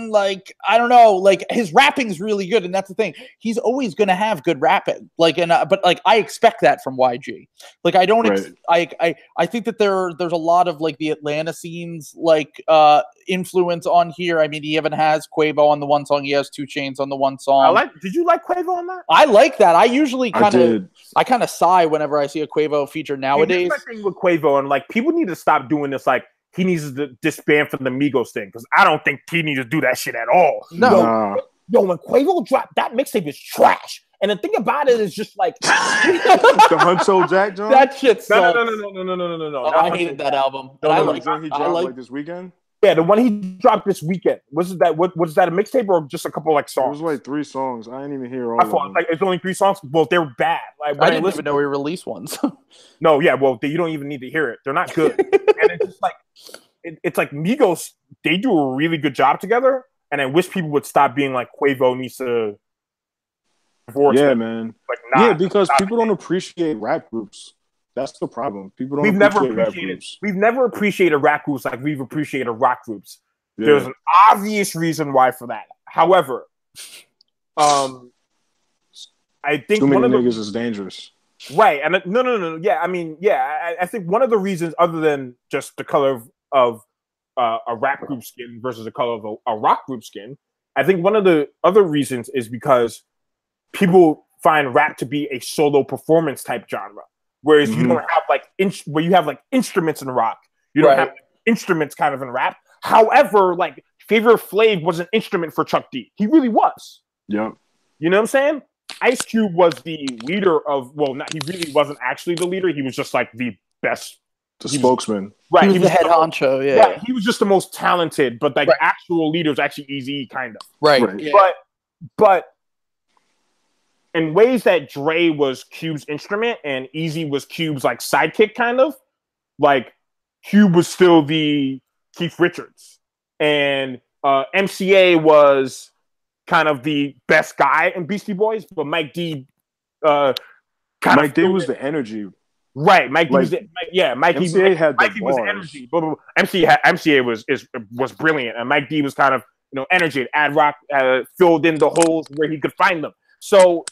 like I don't know, like his rapping's really good, and that's the thing. He's always gonna have good rapping, like but like I expect that from YG. Like I don't, I think that there's a lot of like the Atlanta scenes like influence on here. I mean, he even has Quavo on the one song. He has 2 Chainz on the one song. Did you like Quavo on that? I like that. I usually kind of sigh whenever I see a Quavo feature nowadays. Here's my thing with Quavo, and like people need to stop doing this. Like he needs to disband from the Migos thing because I don't think he needs to do that shit at all. No, yo, when Quavo dropped that mixtape is trash. And the thing about it is just like the Huncho Jack John. That shit sucks. No. I hated that album. He dropped like this weekend. Yeah, the one he dropped this weekend. Was that a mixtape or just a couple like songs? It was like 3 songs. I didn't even hear all. I thought like it's only 3 songs. Well, they're bad. Like I didn't even know he released ones. No, yeah. Well, you don't even need to hear it. They're not good. And it's just like it's like Migos. They do a really good job together, and I wish people would stop being like Quavo needs to. Yeah, man. Like, because people don't appreciate rap groups. That's the problem. People don't appreciate rap groups. We've never appreciated rap groups like we've appreciated rock groups. Yeah. There's an obvious reason why for that. However, I think too many niggas is dangerous. Right. And no. Yeah, I mean, yeah, I think one of the reasons, other than just the color of a rap group skin versus the color of a rock group skin, I think one of the other reasons is because people find rap to be a solo performance type genre, whereas you don't have like where you have like instruments in rock, you don't have instruments kind of in rap. However, like Flavor Flav was an instrument for Chuck D. He really was. Yeah, you know what I'm saying? Ice Cube was the leader of he really wasn't actually the leader. He was just like the best, spokesman. Right, he was the head honcho. Yeah, he was just the most talented, but like actual leader was actually Eazy-E kind of. Right. Yeah. But in ways that Dre was Cube's instrument and Eazy was Cube's like sidekick kind of, like Cube was still the Keith Richards and MCA was kind of the best guy in Beastie Boys, but Mike D was the energy. Right, Mikey was MCA had the was energy. MCA was brilliant, and Mike D was kind of energy. Ad Rock filled in the holes where he could find them. So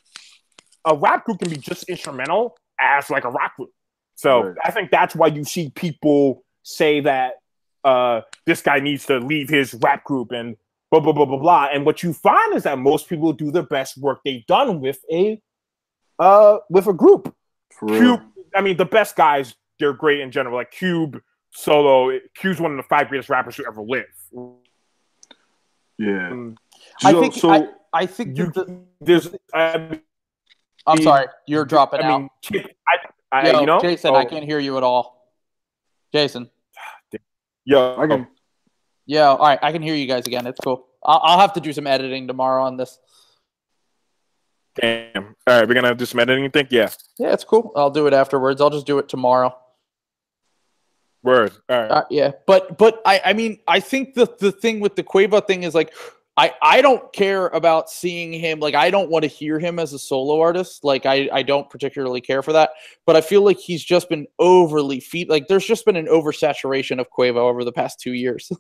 a rap group can be just instrumental as like a rock group. So I think that's why you see people say that this guy needs to leave his rap group and blah blah blah blah blah. And what you find is that most people do the best work they've done with a group. Cube, I mean, the best guys, they're great in general. Like Cube solo, Cube's one of the 5 greatest rappers to ever live. Yeah, I think I'm sorry, you're dropping out. Jason, I can't hear you at all. Jason. All right, I can hear you guys again. It's cool. I'll have to do some editing tomorrow on this. Damn. All right, we're gonna have to do some editing, you think? Yeah. Yeah, it's cool. I'll do it afterwards. I'll just do it tomorrow. Word. All right. Yeah, but I mean, I think the thing with the Quavo thing is like, I don't care about seeing him. Like, I don't want to hear him as a solo artist. Like, I don't particularly care for that. But I feel like he's just been overly like, there's just been an oversaturation of Quavo over the past 2 years.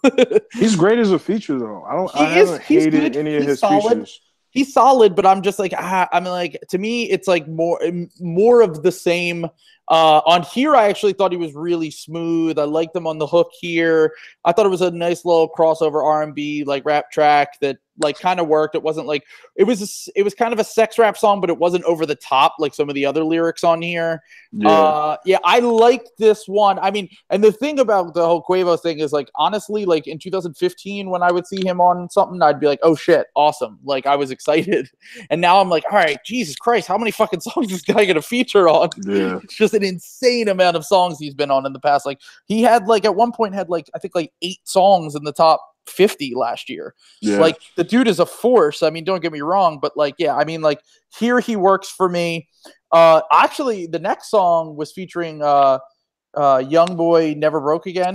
He's great as a feature, though. I haven't hated any of his features. He's solid, but I'm just like, I mean, like, to me, it's like more of the same On here, I actually thought he was really smooth. I liked him on the hook here. I thought it was a nice little crossover R&B like rap track that like kind of worked. It wasn't like it was kind of a sex rap song, but it wasn't over the top like some of the other lyrics on here. Yeah, I liked this one. I mean, and the thing about the whole Quavo thing is like honestly, like in 2015 when I would see him on something, I'd be like, oh shit, awesome. Like I was excited. And now I'm like, all right, Jesus Christ, how many fucking songs is this guy gonna feature on? Yeah. It's just an insane amount of songs he's been on in the past. Like he had like at one point had like I think like 8 songs in the top 50 last year. Yeah. Like the dude is a force. I mean, don't get me wrong, but like, yeah, I mean, like here he works for me. Actually, the next song was featuring Young Boy, Never Broke Again.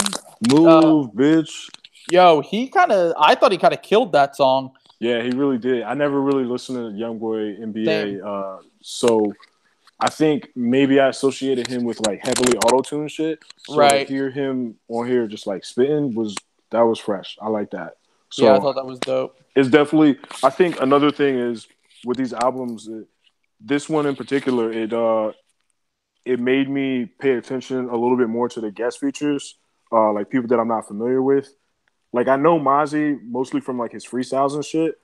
Move, bitch. Yo, I thought he kind of killed that song. Yeah, he really did. I never really listened to Young Boy NBA, so I think maybe I associated him with like heavily auto-tune shit. So Right. to hear him on here just like spitting was fresh. I like that. So Yeah, I thought that was dope. it's definitely. I think another thing is with these albums, this one in particular, it made me pay attention a little bit more to the guest features, like people that I'm not familiar with. Like I know Mozzie mostly from like his freestyles and shit,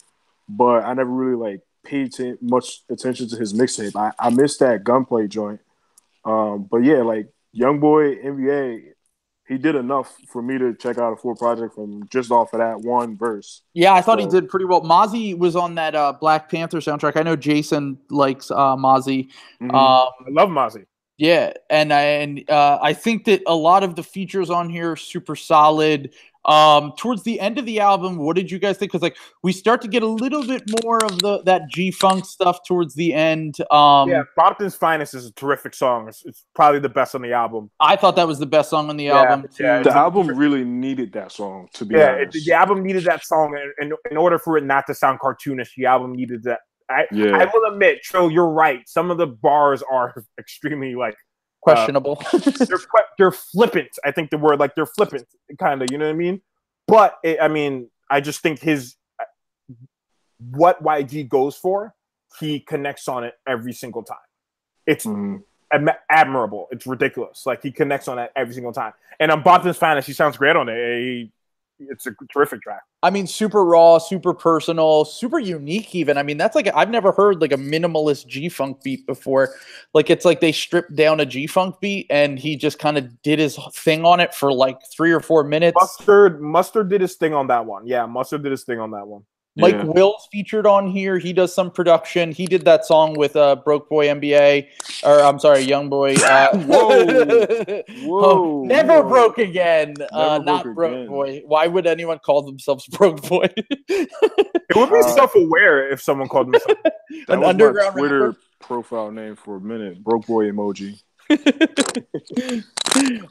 but I never really like paid much attention to his mixtape. I missed that Gunplay joint, but yeah, like Youngboy NBA, he did enough for me to check out a full project from just off of that one verse. Yeah, I thought he did pretty well. Mozzie was on that Black Panther soundtrack. I know Jason likes Mozzie. Mm-hmm. I love Mozzie. Yeah, and I think that a lot of the features on here are super solid. Towards the end of the album, what did you guys think? Because like we start to get a little bit more of that G-Funk stuff towards the end. Yeah, Brompton's Finest is a terrific song. It's probably the best on the album. I thought that was the best song on the album. Yeah, the album really needed that song, to be honest. The album needed that song, and in order for it not to sound cartoonish, the album needed that. I will admit, Trill, you're right. Some of the bars are extremely like questionable. They're flippant. I think the word like they're flippant, kind of. You know what I mean? But I just think what YG goes for, he connects on it every single time. It's admirable. It's ridiculous. Like he connects on that every single time. And on Brompton's Finest, he sounds great on it. It's a terrific track. I mean, super raw, super personal, super unique even. I mean, that's like, I've never heard like a minimalist G-Funk beat before. Like, it's like they stripped down a G-Funk beat and he just kind of did his thing on it for like 3 or 4 minutes. Mustard did his thing on that one. Yeah, Mustard did his thing on that one. Mike Will's featured on here. He does some production. He did that song with Broke Boy NBA, or I'm sorry, Young Boy. Whoa! Never Broke Again. Never not Broke Broke Again. Boy. Why would anyone call themselves Broke Boy? It would be self-aware if someone called me something. That An was underground my Twitter rapper? profile name for a minute. Broke Boy emoji.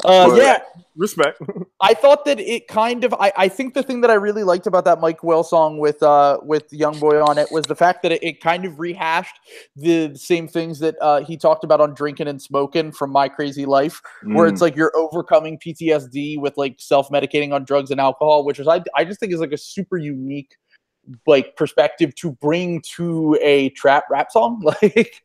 Yeah. Respect. I thought that it kind of. I think the thing that I really liked about that Mike Will song with Young Boy on it was the fact that it kind of rehashed the same things that he talked about on Drinking and Smoking from My Crazy Life, where it's like you're overcoming PTSD with like self-medicating on drugs and alcohol, which is I just think is like a super unique like perspective to bring to a trap rap song. Like,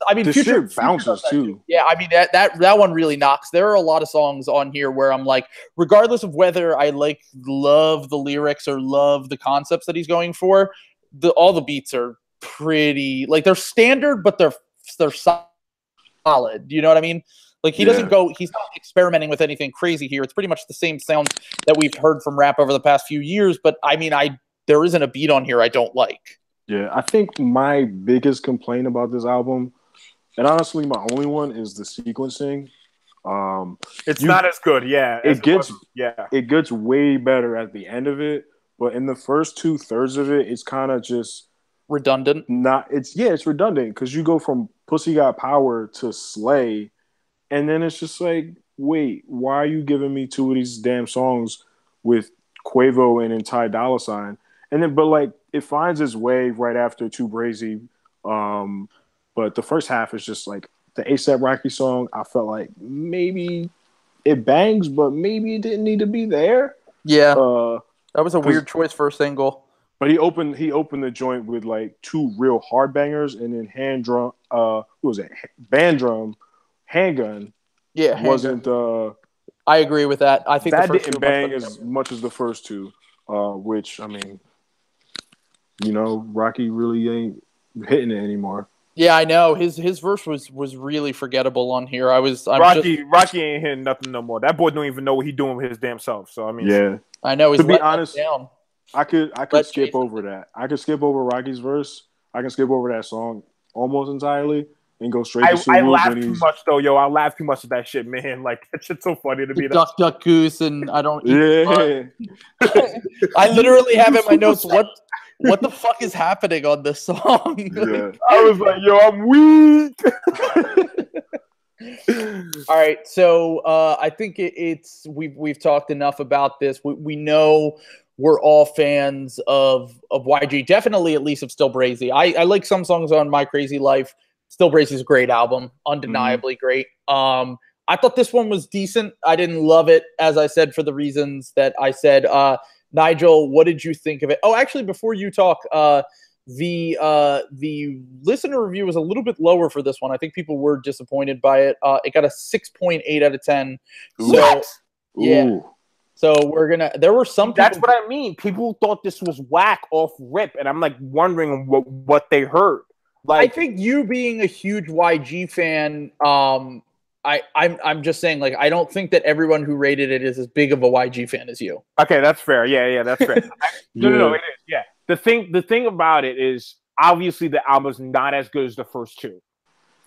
I mean, this Future shit bounces too. Yeah, I mean that one really knocks. There are a lot of songs on here where I'm like, regardless of whether I love the lyrics or love the concepts that he's going for, all the beats are pretty like they're standard, but they're solid. You know what I mean? Like he's not experimenting with anything crazy here. It's pretty much the same sound that we've heard from rap over the past few years. But I mean, there isn't a beat on here I don't like. Yeah, I think my biggest complaint about this album, and honestly my only one, is the sequencing. It's not as good. Yeah, it gets way better at the end of it, but in the first 2/3 of it, it's kind of just redundant. It's redundant because you go from Pussy Got Power to Slay. And then it's just like, wait, why are you giving me 2 of these damn songs with Quavo and Ty Dolla $ign? And then, but like, it finds its way right after Too Brazy. But the first half is just like the A$AP Rocky song. I felt like maybe it bangs, but maybe it didn't need to be there. Yeah, that was a weird choice for a single. But he opened the joint with like 2 real hard bangers, and then Band Drum Handgun Yeah, wasn't I agree with that. I think that the first didn't two are much bang better. as much as the first two, which I mean, you know, Rocky really ain't hitting it anymore. Yeah, I know. His verse was really forgettable on here. I'm Rocky ain't hitting nothing no more. That boy don't even know what he doing with his damn self. So I mean, Yeah, I know he's to be letting us honest, down. I could Let skip Jason- over that. I could skip over Rocky's verse. I can skip over that song almost entirely and go straight to I Subaru laugh when too he's much though, yo. I laugh too much at that shit, man. Like that shit's so funny to me. Duck Duck Goose and I don't eat yeah. I literally have in my notes what the fuck is happening on this song. Yeah. I was like, yo, I'm weak. All right, so I think it's we've talked enough about this. We know we're all fans of YG. Definitely, at least of Still Brazy. I like some songs on My Crazy Life. Still Brazy is a great album, undeniably great. I thought this one was decent. I didn't love it, as I said, for the reasons that I said. Nigel, what did you think of it? Oh, actually, before you talk, the listener review was a little bit lower for this one. I think people were disappointed by it. It got a 6.8 out of 10. So yeah. Ooh. So there were some people. That's what I mean. People thought this was whack off rip, and I'm like wondering what they heard. Like I think you being a huge YG fan, I'm just saying, like, I don't think that everyone who rated it is as big of a YG fan as you. okay, that's fair. Yeah, that's fair. No, it is. Yeah. The thing about it is obviously the album's not as good as the first two.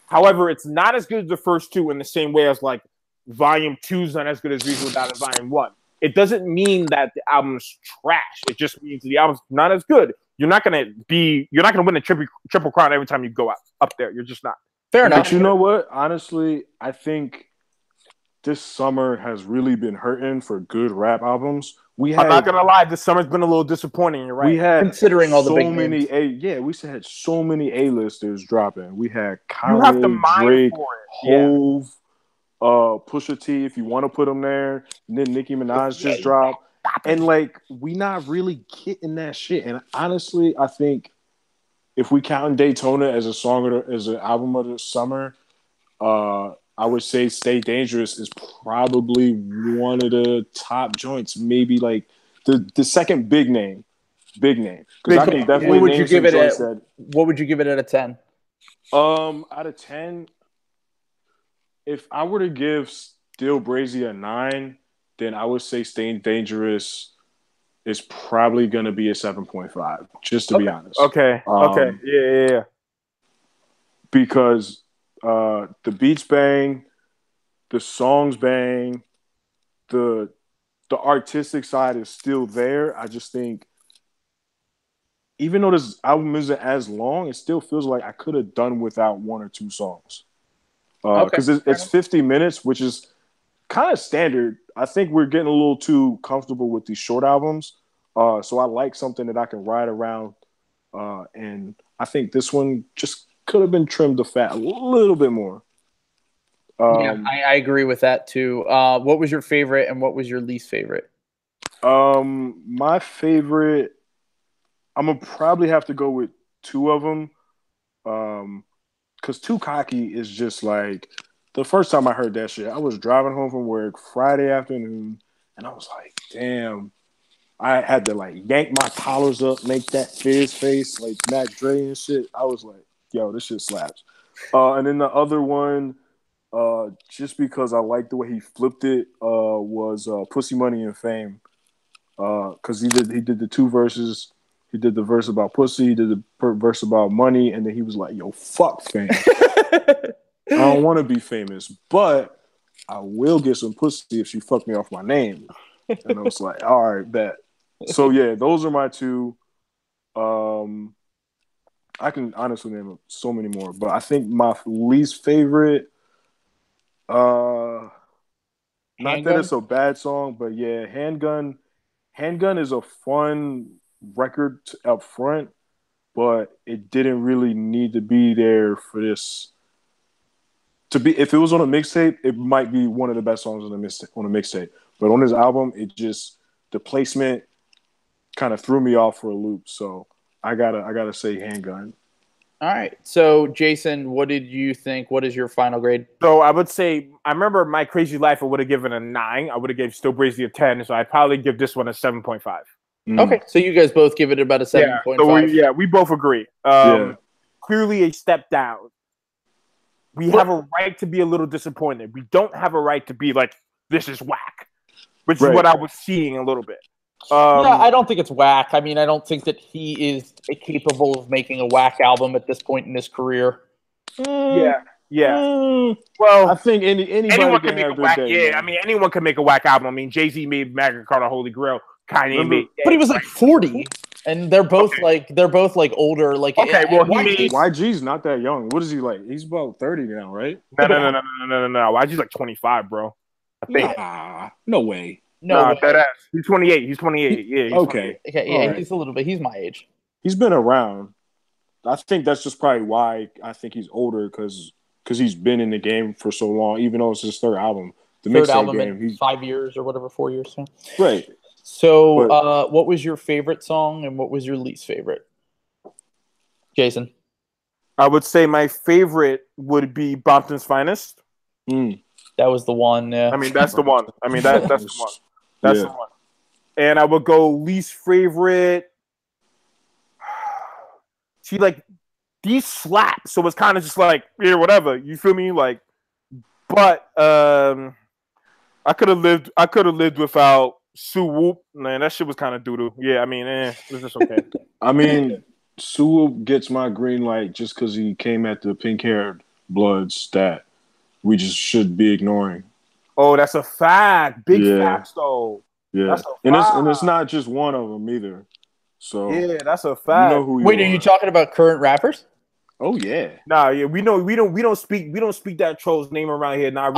However, it's not as good as the first two in the same way as like Volume 2 is not as good as Reasonable Doubt as Volume 1. It doesn't mean that the album's trash. It just means the album's not as good. You're not gonna win a triple crown every time you go up there. You're just not. Fair enough. But you know what? Honestly, I think this summer has really been hurting for good rap albums. I'm not gonna lie, this summer's been a little disappointing. You're right. We had Considering all the so big many names. we had so many A-listers dropping. We had You have to Kanye, mine Drake, for it. Yeah. Hove, Pusha T, if you want to put them there. And then Nicki Minaj just dropped. And like, we not really getting that shit. And honestly, I think if we count Daytona as as an album of the summer, I would say Stay Dangerous is probably one of the top joints. Maybe like the second big name. Because I can definitely name some joints that. What would you give it out of 10? Out of 10, if I were to give Still Brazy a 9, then I would say Stay Dangerous is probably going to be a 7.5, just to be honest. Okay. Yeah. Because the beats bang, the songs bang, the artistic side is still there. I just think, even though this album isn't as long, it still feels like I could have done without one or two songs. Because it's 50 minutes, which is kind of standard. I think we're getting a little too comfortable with these short albums. So I like something that I can ride around. And I think this one just could have been trimmed the fat a little bit more. I agree with that too. What was your favorite and what was your least favorite? My favorite, I'm going to probably have to go with two of them. Because Too Cocky is just like, the first time I heard that shit, I was driving home from work Friday afternoon, and I was like, damn. I had to like yank my collars up, make that fizz face like Mac Dre and shit. I was like, yo, this shit slaps. And then the other one, just because I liked the way he flipped it, was Pussy, Money, and Fame. Because he did the two verses. He did the verse about pussy, he did the verse about money, and then he was like, yo, fuck fame. I don't want to be famous, but I will get some pussy if she fuck me off my name. And I was like, all right, bet. So yeah, those are my two. I can honestly name so many more, but I think my least favorite, not that it's a bad song, but yeah, Handgun is a fun record up front, but it didn't really need to be there for this to be. If it was on a mixtape, it might be one of the best songs on a mixtape. But on this album, it just, the placement kind of threw me off for a loop. So I gotta say Handgun. All right. So, Jason, what did you think? What is your final grade? So I would say I remember My Crazy Life. I would have given a 9. I would have gave Still Brazy a 10. So I'd probably give this one a 7.5. Okay, so you guys both give it about a 7.5. So we both agree. Clearly a step down. We have a right to be a little disappointed. We don't have a right to be like, this is whack, which is what I was seeing a little bit. Yeah, I don't think it's whack. I mean, I don't think that he is capable of making a whack album at this point in his career. Yeah. Well, I think anyone can make a whack. Day, I mean, anyone can make a whack album. I mean, Jay-Z made Magna Carta Holy Grail. Kanye made, but he was like 40, and they're both like older. Like, okay, well, YG's not that young. What is he like? He's about 30 now, right? No. YG's like 25, bro. I think. Nah, no way. No, that ass. He's 28. He's 28. Yeah. He's okay. 28. Okay. Yeah, he's a little bit. He's my age. He's been around. I think that's just probably why I think he's older because he's been in the game for so long. Even though it's his third album, third album in 5 years or whatever, 4 years. So. Right. So, what was your favorite song and what was your least favorite? Jason? I would say my favorite would be Bompton's Finest. That was the one, yeah. I mean, that's the one. I mean, that's the one. That's the one. And I would go least favorite. See, like, these slap. So it's kind of just like, yeah, whatever. You feel me? Like, but I could have lived without Sue Whoop, man, that shit was kind of doo-doo. Yeah, I mean, it was just okay. I mean, Sue Whoop gets my green light just because he came at the pink-haired bloods that we just should be ignoring. Oh, that's a fact. Big facts, though. Yeah, and it's not just one of them either. So yeah, that's a fact. You know who Wait, are you talking about current rappers? Oh yeah. Nah, yeah, we don't speak that troll's name around here. Nah,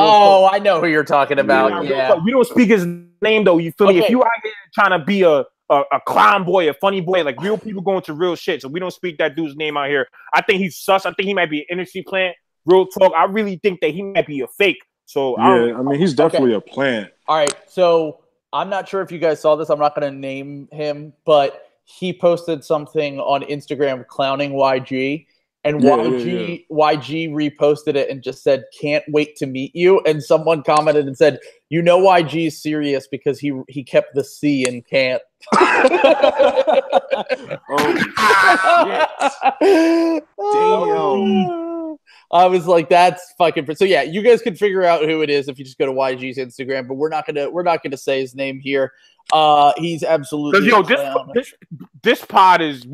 I know who you're talking about. Yeah. We don't speak his name though. You feel me? If you out here trying to be a clown boy, a funny boy, like real people going to real shit, so we don't speak that dude's name out here. I think he's sus. I think he might be an industry plant. Real talk. I really think that he might be a fake. So yeah, I mean he's definitely a plant. All right, so I'm not sure if you guys saw this. I'm not going to name him, but he posted something on Instagram clowning YG. And YG reposted it and just said, "Can't wait to meet you." And someone commented and said, "You know YG is serious because he kept the C in can't." Damn. I was like, "That's fucking." So yeah, you guys can figure out who it is if you just go to YG's Instagram. But we're not gonna say his name here. He's absolutely. This pod is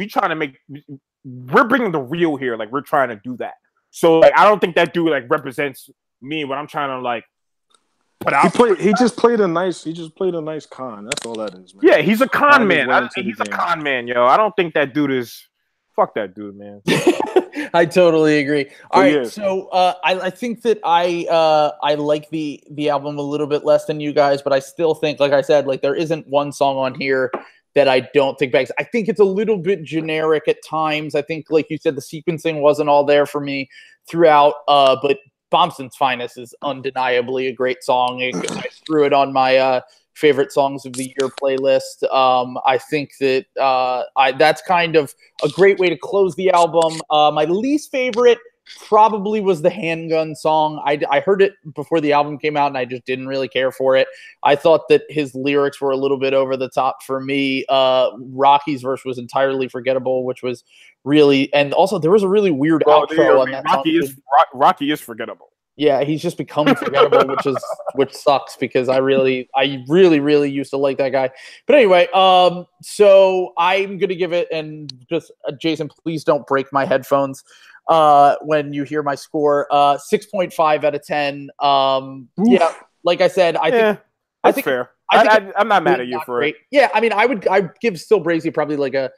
we're bringing the real here. Like, we're trying to do that. So, like, I don't think that dude, like, represents me when I'm trying to, like, put out. He just played a nice con. That's all that is, man. Yeah, he's a con man. He's a con man, yo. I don't think that dude is... Fuck that dude, man. I totally agree. All right, so I think that I like the album a little bit less than you guys, but I still think, like I said, like, there isn't one song on here that I don't think bangs. I think it's a little bit generic at times. I think, like you said, the sequencing wasn't all there for me throughout. But Bompton's Finest is undeniably a great song. I threw it on my favorite songs of the year playlist. I think that that's kind of a great way to close the album. My least favorite probably was the Handgun song. I heard it before the album came out and I just didn't really care for it. I thought that his lyrics were a little bit over the top for me. Rocky's verse was entirely forgettable, which was really, and also there was a really weird outro on that song. Rocky is forgettable. Yeah, he's just become forgettable, which sucks because I really used to like that guy. But anyway, so I'm gonna give it, and just Jason, please don't break my headphones when you hear my score. 6.5 out of 10. Yeah, like I said, I think fair. I'm not mad at you for it. Yeah, I mean, I'd give Still Brazy probably like a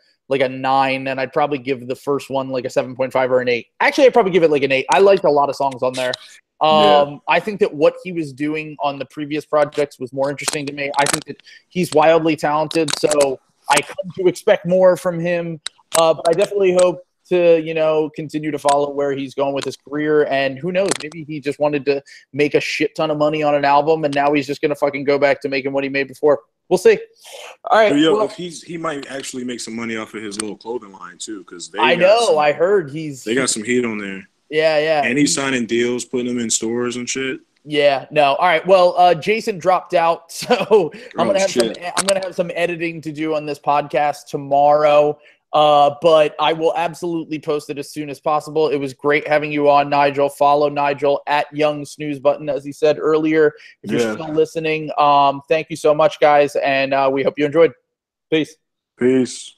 9, and I'd probably give the first one like a 7.5 or an 8. Actually, I'd probably give it like an 8. I liked a lot of songs on there. I think that what he was doing on the previous projects was more interesting to me. I think that he's wildly talented, so I come to expect more from him. But I definitely hope to, continue to follow where he's going with his career. And who knows, maybe he just wanted to make a shit ton of money on an album, and now he's just going to fucking go back to making what he made before. we'll see. All right. But yo, well, if he might actually make some money off of his little clothing line too, because I heard they got some heat on there. Yeah. And he's signing deals, putting them in stores and shit. Yeah, no. All right. Well, Jason dropped out, so I'm gonna have some editing to do on this podcast tomorrow. But I will absolutely post it as soon as possible. It was great having you on, Nigel. Follow Nigel at Young Snooze Button, as he said earlier. If you're still listening, thank you so much, guys, and we hope you enjoyed. Peace. Peace.